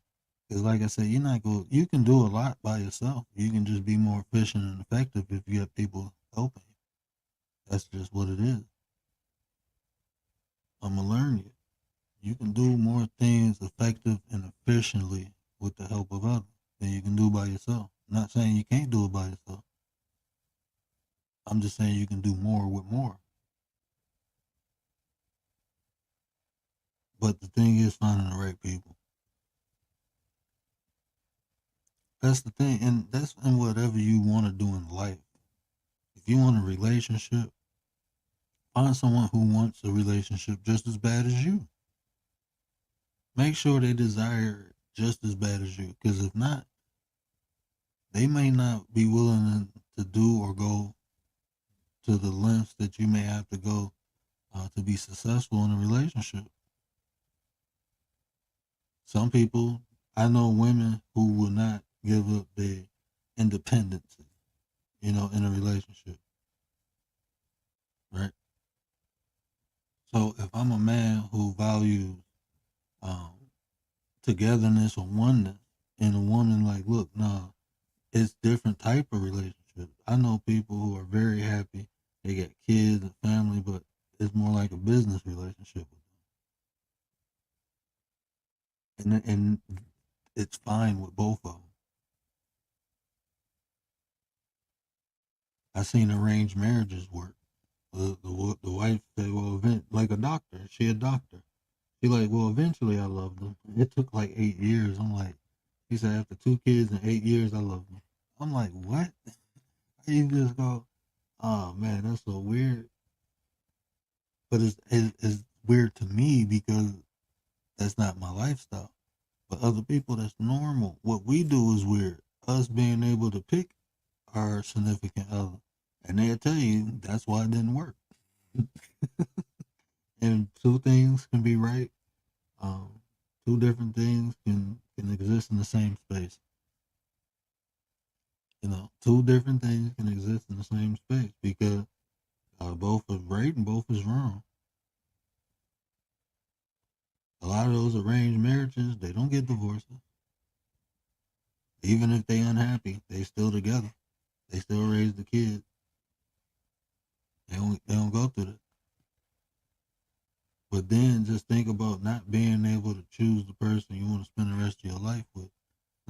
Because like I said, you're not going. You can do a lot by yourself. You can just be more efficient and effective if you have people helping you. That's just what it is. I'm gonna learn you. You can do more things effective and efficiently with the help of others than you can do by yourself. I'm not saying you can't do it by yourself. I'm just saying you can do more with more. But the thing is finding the right people. That's the thing, and that's in whatever you want to do in life. If you want a relationship, find someone who wants a relationship just as bad as you. Make sure they desire it just as bad as you, because if not, they may not be willing to do or go to the lengths that you may have to go to be successful in a relationship. Some people, I know women who will not give up their independence, in a relationship, right? So if I'm a man who values um, togetherness or oneness, and a woman like, look, nah, it's different type of relationship. I know people who are very happy, they got kids and family, but it's more like a business relationship with them, and it's fine with both of them. I seen arranged marriages work. The wife said, well, like a doctor. She a doctor. She like, well, eventually I loved them. It took like 8 years. I'm like, he said, after 2 kids and 8 years, I loved them. I'm like, what? You just go, oh man, that's so weird. But it's weird to me because that's not my lifestyle. But other people, that's normal. What we do is weird. Us being able to pick our significant other. And they'll tell you that's why it didn't work. And two things can be right. Um, two different things can exist in the same space. Two different things can exist in the same space because both is right and both is wrong. A lot of those arranged marriages, they don't get divorces. Even if they unhappy, they still together. They still raise the kids. They don't go through that. But then just think about not being able to choose the person you want to spend the rest of your life with.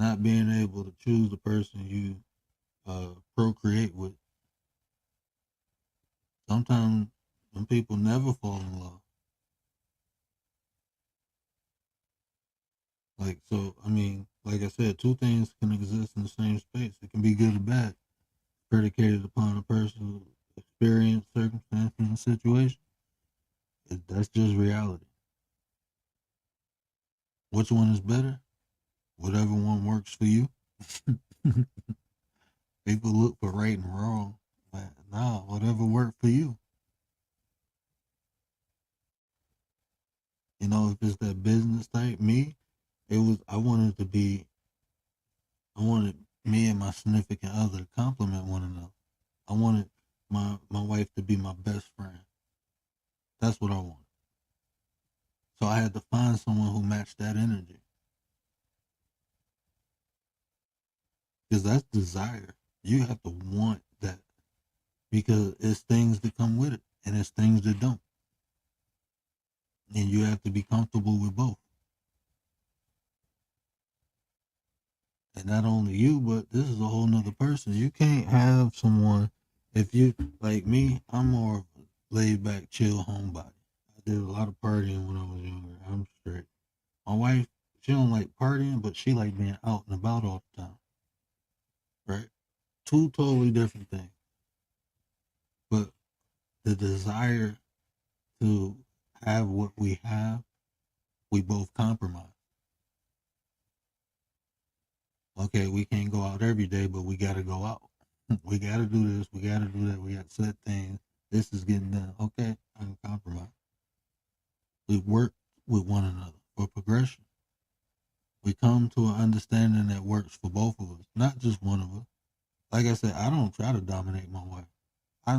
Not being able to choose the person you procreate with. Sometimes some people never fall in love. Like, so, I mean, like I said, two things can exist in the same space. It can be good or bad, predicated upon a person's experience, circumstance, and situation. That's just reality. Which one is better? Whatever one works for you. People look for right and wrong. But no, whatever worked for you. If it's that business type, I wanted me and my significant other to complement one another. I wanted my wife to be my best friend. That's what I wanted. So I had to find someone who matched that energy. Because that's desire. You have to want that. Because it's things that come with it and it's things that don't. And you have to be comfortable with both. And not only you, but this is a whole nother person. You can't have someone, if you, like me, I'm more of a laid back, chill homebody. I did a lot of partying when I was younger. I'm straight. My wife, she don't like partying, but she like being out and about all the time. Right? Two totally different things. But the desire to have what we have, we both compromise. Okay, we can't go out every day, but we got to go out. We got to do this. We got to do that. We got to set things. This is getting done. Okay, I can compromise. We work with one another for progression. We come to an understanding that works for both of us, not just one of us. Like I said, I don't try to dominate my wife. I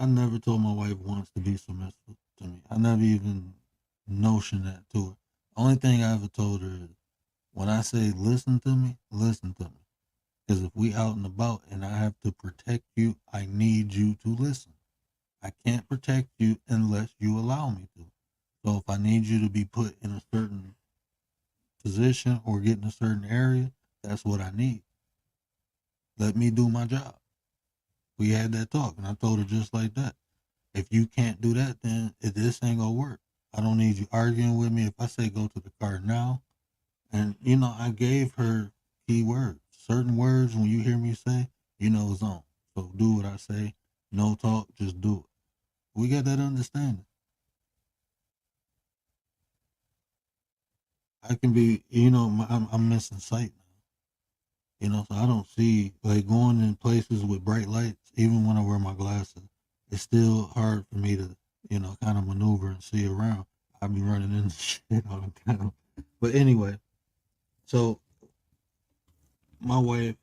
never told my wife once to be submissive to me. I never even notioned that to her. Only thing I ever told her is when I say listen to me, listen to me. Because if we out and about and I have to protect you, I need you to listen. I can't protect you unless you allow me to. So if I need you to be put in a certain position or get in a certain area, that's what I need. Let me do my job. We had that talk and I told her just like that. If you can't do that, then this ain't gonna work. I don't need you arguing with me. If I say go to the car now, and I gave her key words. Certain words when you hear me say, it's on. So do what I say. No talk, just do it. We got that understanding. I can be, I'm missing sight now. So I don't see, like, going in places with bright lights, even when I wear my glasses, it's still hard for me to, kind of maneuver and see around. I be running into shit all the time. But anyway, so my wife,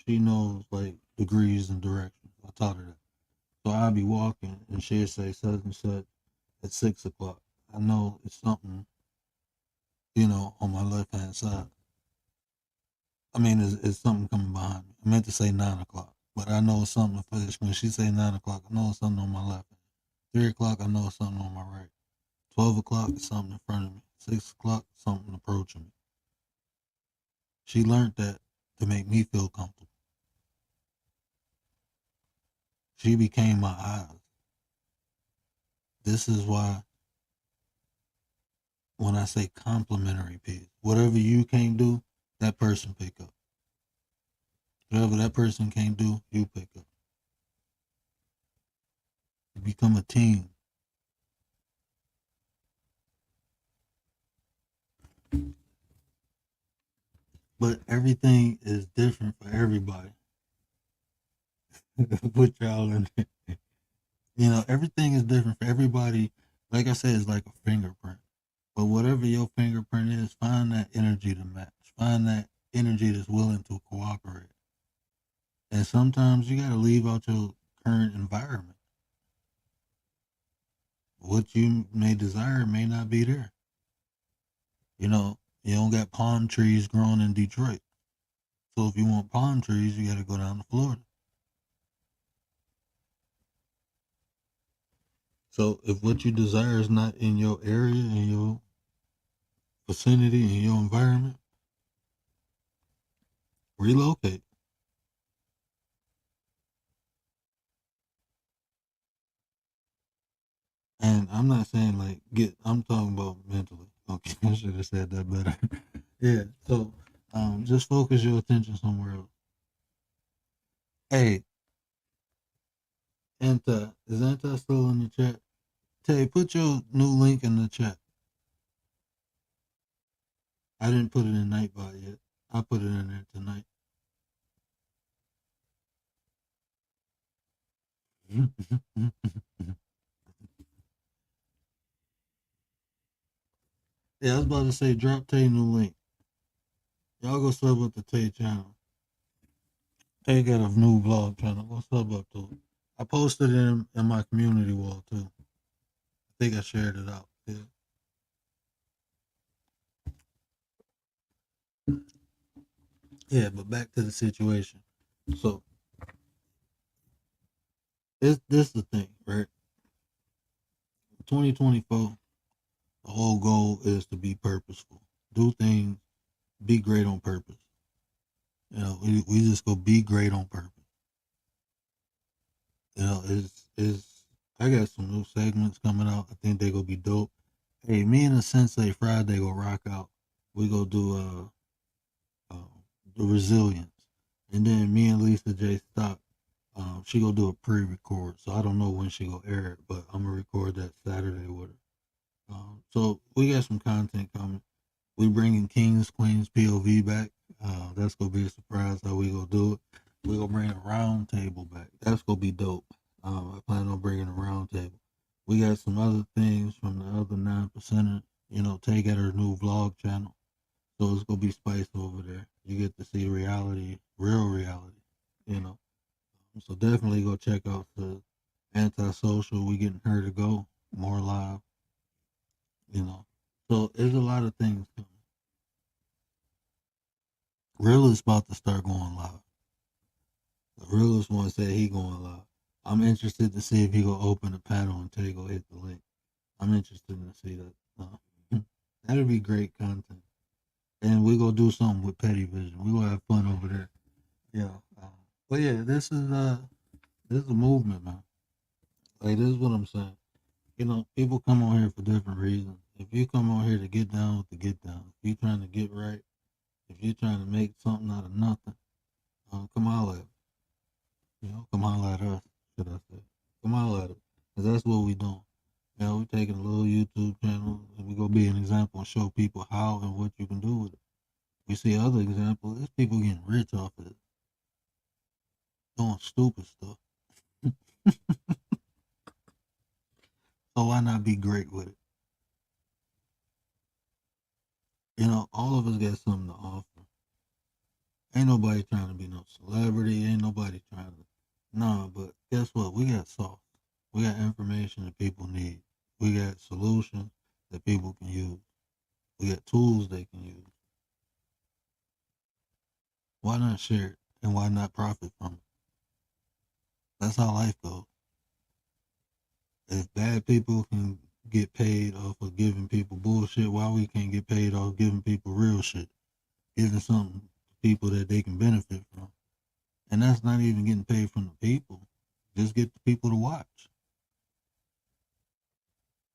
she knows like degrees and directions. I taught her that. So I'll be walking and she'll say such and such. at 6 o'clock. I know it's something, you know, on my left hand side. I mean, it's something coming behind me. I meant to say 9 o'clock, but I know it's something. When she say 9 o'clock, I know it's something on my left. 3 o'clock, I know it's something on my right. 12 o'clock, it's something in front of me. 6 o'clock, something approaching me. She learned that to make me feel comfortable. She became my eyes. This is why when I say complimentary piece, whatever you can't do, that person pick up. Whatever that person can't do, you pick up. You become a team. But everything is different for everybody. Put y'all in there. You know, everything is different for everybody. Like I said, it's like a fingerprint. But whatever your fingerprint is, find that energy to match. Find that energy that's willing to cooperate. And sometimes you got to leave out your current environment. What you may desire may not be there. You know, you don't got palm trees growing in Detroit. So if you want palm trees, you got to go down to Florida. So if what you desire is not in your area, in your vicinity, in your environment, relocate. And I'm not saying like I'm talking about mentally. Okay, I should have said that better. Yeah. So just focus your attention somewhere else. Hey, Anta, is Anta still in the chat? Tay, put your new link in the chat. I didn't put it in Nightbot yet. I'll put it in there tonight. Yeah, I was about to say drop Tay new link. Y'all go sub up the Tay channel. Tay got a new vlog channel. Go sub up to it. I posted it in my community wall too. I think I shared it out. Yeah. Yeah, but back to the situation. So this is the thing, right? 2024, the whole goal is to be purposeful. Do things, be great on purpose. You know, we just go be great on purpose. You know, it's I got some new segments coming out. I think they gonna be dope. Hey, me and the Sensei Friday go rock out. We go do the resilience, and then me and Lisa J Stock. She gonna do a pre-record, so I don't know when she gonna air it, but I'm gonna record that Saturday with her. So we got some content coming. We bringing Kings, Queens, POV back. That's gonna be a surprise how we gonna do it. We gonna bring a round table back. That's gonna be dope. I plan on bringing a round table. We got some other things from the other 9%. You know, take at her new vlog channel. So it's gonna be spice over there. You get to see reality, real reality. You know, so definitely go check out the antisocial. We getting her to go more live. You know, so there's a lot of things coming. Real is about to start going live. The realest one said he going live. I'm interested to see if he gonna open a panel and Tay go hit the link. I'm interested to see that. That'd be great content. And we gonna do something with Petty Vision. We gonna have fun over there. Yeah. But yeah, this is a movement, man. Like this is what I'm saying. You know, people come on here for different reasons. If you come on here to get down with the get down, if you're trying to get right, if you're trying to make something out of nothing, come holler at us. You know, come holler at us, should I say. Come holler at us. Because that's what we doing. You know, we're taking a little YouTube channel and we gonna be an example and show people how and what you can do with it. We see other examples, there's people getting rich off of it. Doing stupid stuff. So why not be great with it? You know, all of us got something to offer. Ain't nobody trying to be no celebrity. Ain't nobody trying to. Nah, but guess what? We got sauce. We got information that people need. We got solutions that people can use. We got tools they can use. Why not share it? And why not profit from it? That's how life goes. If bad people can get paid off of giving people bullshit, why we can't get paid off giving people real shit? Giving something to people that they can benefit from. And that's not even getting paid from the people. Just get the people to watch.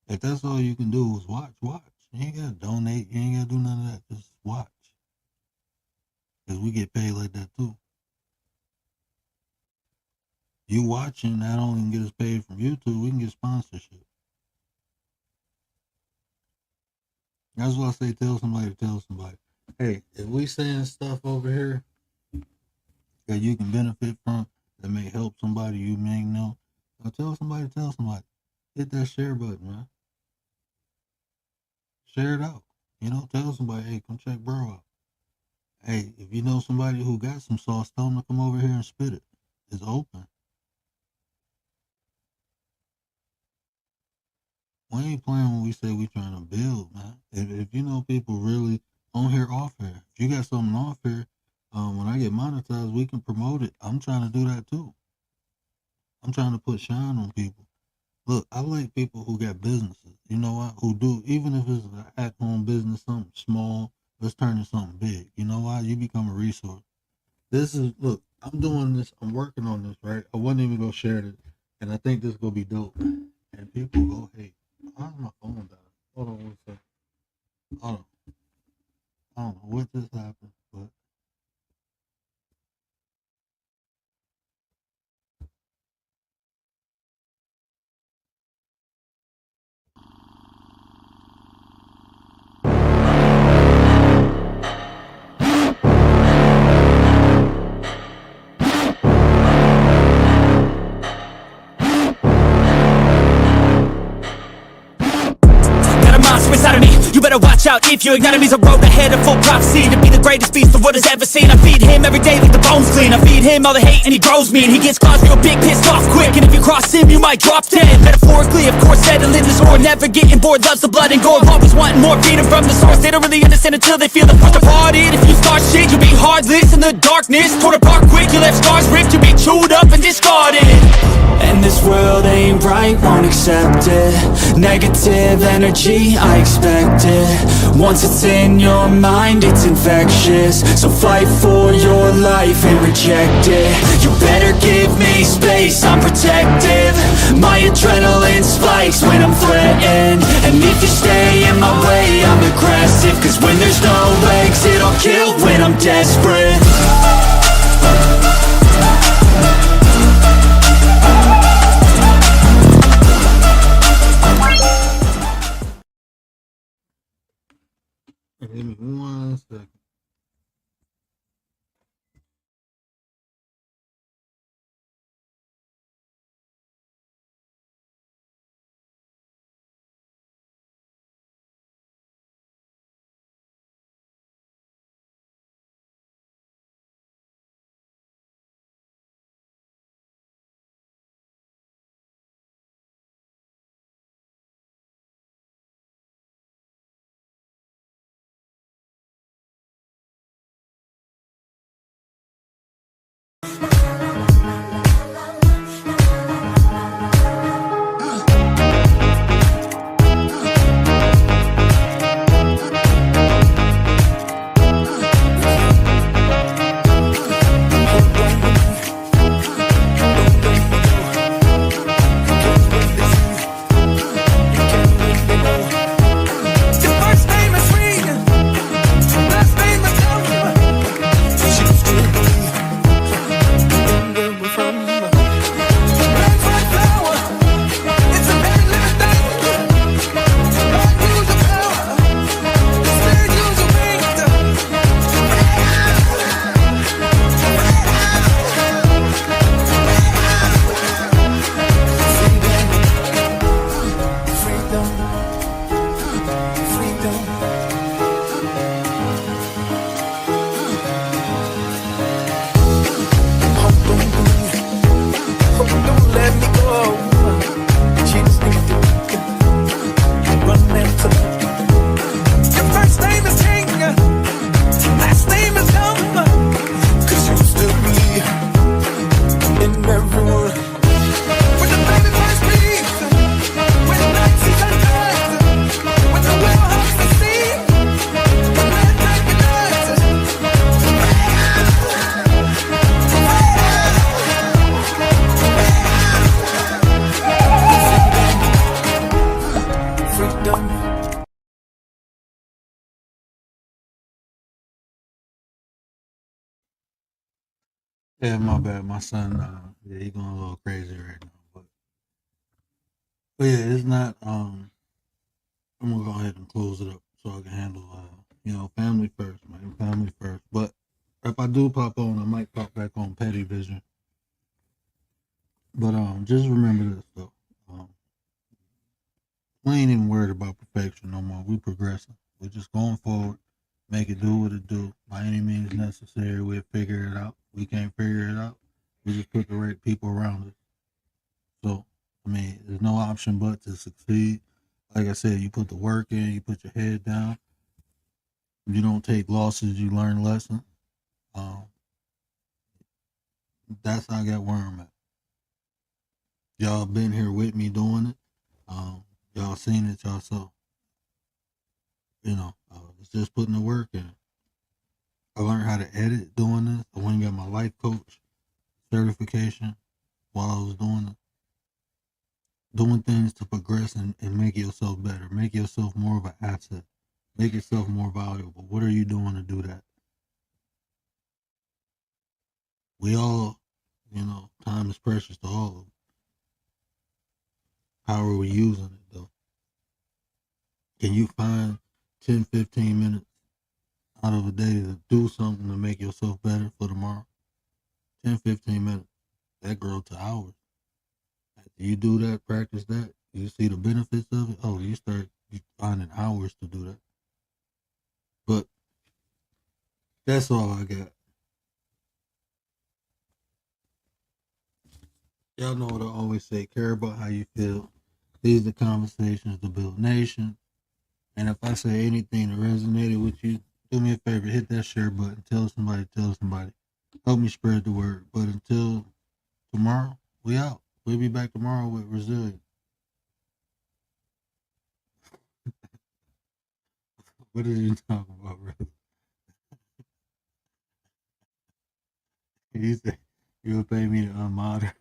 If that's all you can do is watch. You ain't gotta donate. You ain't gotta do none of that. Just watch. Because we get paid like that too. You watching, not only can get us paid from YouTube, we can get sponsorship. That's why I say tell somebody to tell somebody. Hey, if we saying stuff over here that you can benefit from, that may help somebody you may know, now tell somebody to tell somebody. Hit that share button, man. Share it out. Tell somebody, hey, come check bro out. Hey, if you know somebody who got some sauce, tell them to come over here and spit it. It's open. We ain't playing when we say we trying to build, man. If you know people really on here, off here, if you got something off here, when I get monetized, we can promote it. I'm trying to do that too. I'm trying to put shine on people. Look, I like people who got businesses, you know what, who do, even if it's an at-home business, something small, let's turn it something big. You know why? You become a resource. Look, I'm doing this, I'm working on this, right? I wasn't even going to share this, and I think this is going to be dope. And people go, hey, how's my phone died? Hold on one second. Hold on. I don't know what just happened, but Got a monster inside of me, you better watch out. If you ignite me's a road ahead of full prophecy, to be the greatest beast the world has ever seen. I feed him every day like the bones clean. I feed him all the hate and he grows me, and he gets claws real big, pissed off quick. And if you cross him, you might drop dead. Metaphorically, of course, settling this war, never getting bored, loves the blood and gore, always wanting more, feeding from the source. They don't really understand until they feel the force to part it. If you start shit, you'll be heartless in the darkness, torn apart quick, you left scars ripped, you'll be chewed up and discarded. And this world ain't right, won't accept it. Negative energy, I expect it. Once it's in your mind, it's infectious. So fight for your life and reject it. You better give me space, I'm protective. My adrenaline spikes when I'm threatened. And if you stay in my way, I'm aggressive. Cause when there's no exit, I'll kill when I'm desperate. give me 1 second. Yeah, my bad. My son, yeah, he going a little crazy right now. But yeah, it's not. I'm gonna go ahead and close it up so I can handle. Family first, man. Family first. But if I do pop on, I might pop back on Petty Vision. But just remember this though. We ain't even worried about perfection no more. We progressing. We're just going forward. Make it do what it do. By any means necessary, we'll figure it out. We can't figure it out. We just put the right people around us. So, I mean, there's no option but to succeed. Like I said, you put the work in, you put your head down. You don't take losses, you learn lessons. That's how I got where I'm at. Y'all been here with me doing it. Y'all seen it, y'all saw. It's just putting the work in. I learned how to edit doing this. I went and got my life coach certification while I was doing it. Doing things to progress and make yourself better. Make yourself more of an asset. Make yourself more valuable. What are you doing to do that? We all, time is precious to all of us. How are we using it, though? Can you find 10, 15 minutes out of a day to do something to make yourself better for tomorrow? 10, 15 minutes. That grows to hours. After you do that, practice that, you see the benefits of it. Oh, you start finding hours to do that. But that's all I got. Y'all know what I always say. Care about how you feel. These are conversations to build nation. And if I say anything that resonated with you, do me a favor, hit that share button. Tell somebody. Help me spread the word. But until tomorrow, we out. We'll be back tomorrow with resilience. What are you talking about, bro? He said, you'll pay me to unmod her.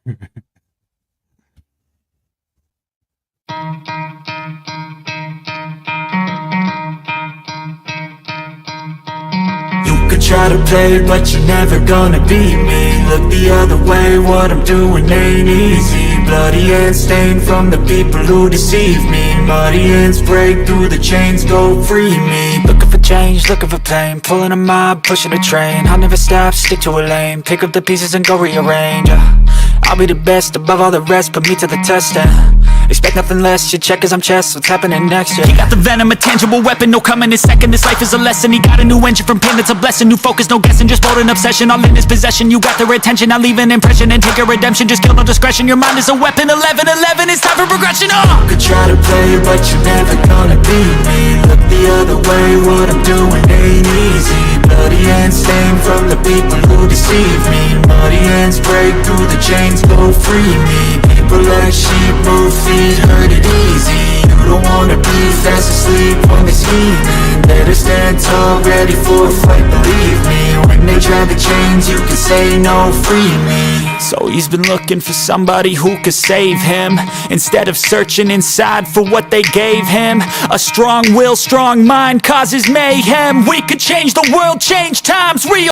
You could try to play, but you're never gonna beat me. Look the other way, what I'm doing ain't easy. Bloody hands stained from the people who deceive me. Muddy hands break through the chains, go free me. Looking for change, looking for pain. Pulling a mob, pushing a train. I'll never stop, stick to a lane. Pick up the pieces and go rearrange. I'll be the best above all the rest, put me to the test and expect nothing less, you check as I'm chess, what's happening next, yeah. He got the venom, a tangible weapon, no coming in second. This life is a lesson, he got a new engine from pain, it's a blessing. New focus, no guessing, just bold and obsession. All in his possession, you got their attention. I'll leave an impression and take a redemption. Just kill no discretion, your mind is a weapon. 11-11, it's time for progression, You could try to play, but you're never gonna beat me. Look the other way, what I'm doing ain't easy. Bloody hands stained from the people who deceive me. Muddy hands break through the chains, go free me. People like sheep move feet, hurt it easy. You don't wanna be fast asleep on this evening. Better stand tall, ready for a fight, believe me. When they try the chains, you can say no, free me. So he's been looking for somebody who could save him, instead of searching inside for what they gave him. A strong will, strong mind causes mayhem. We could change the world, change times, real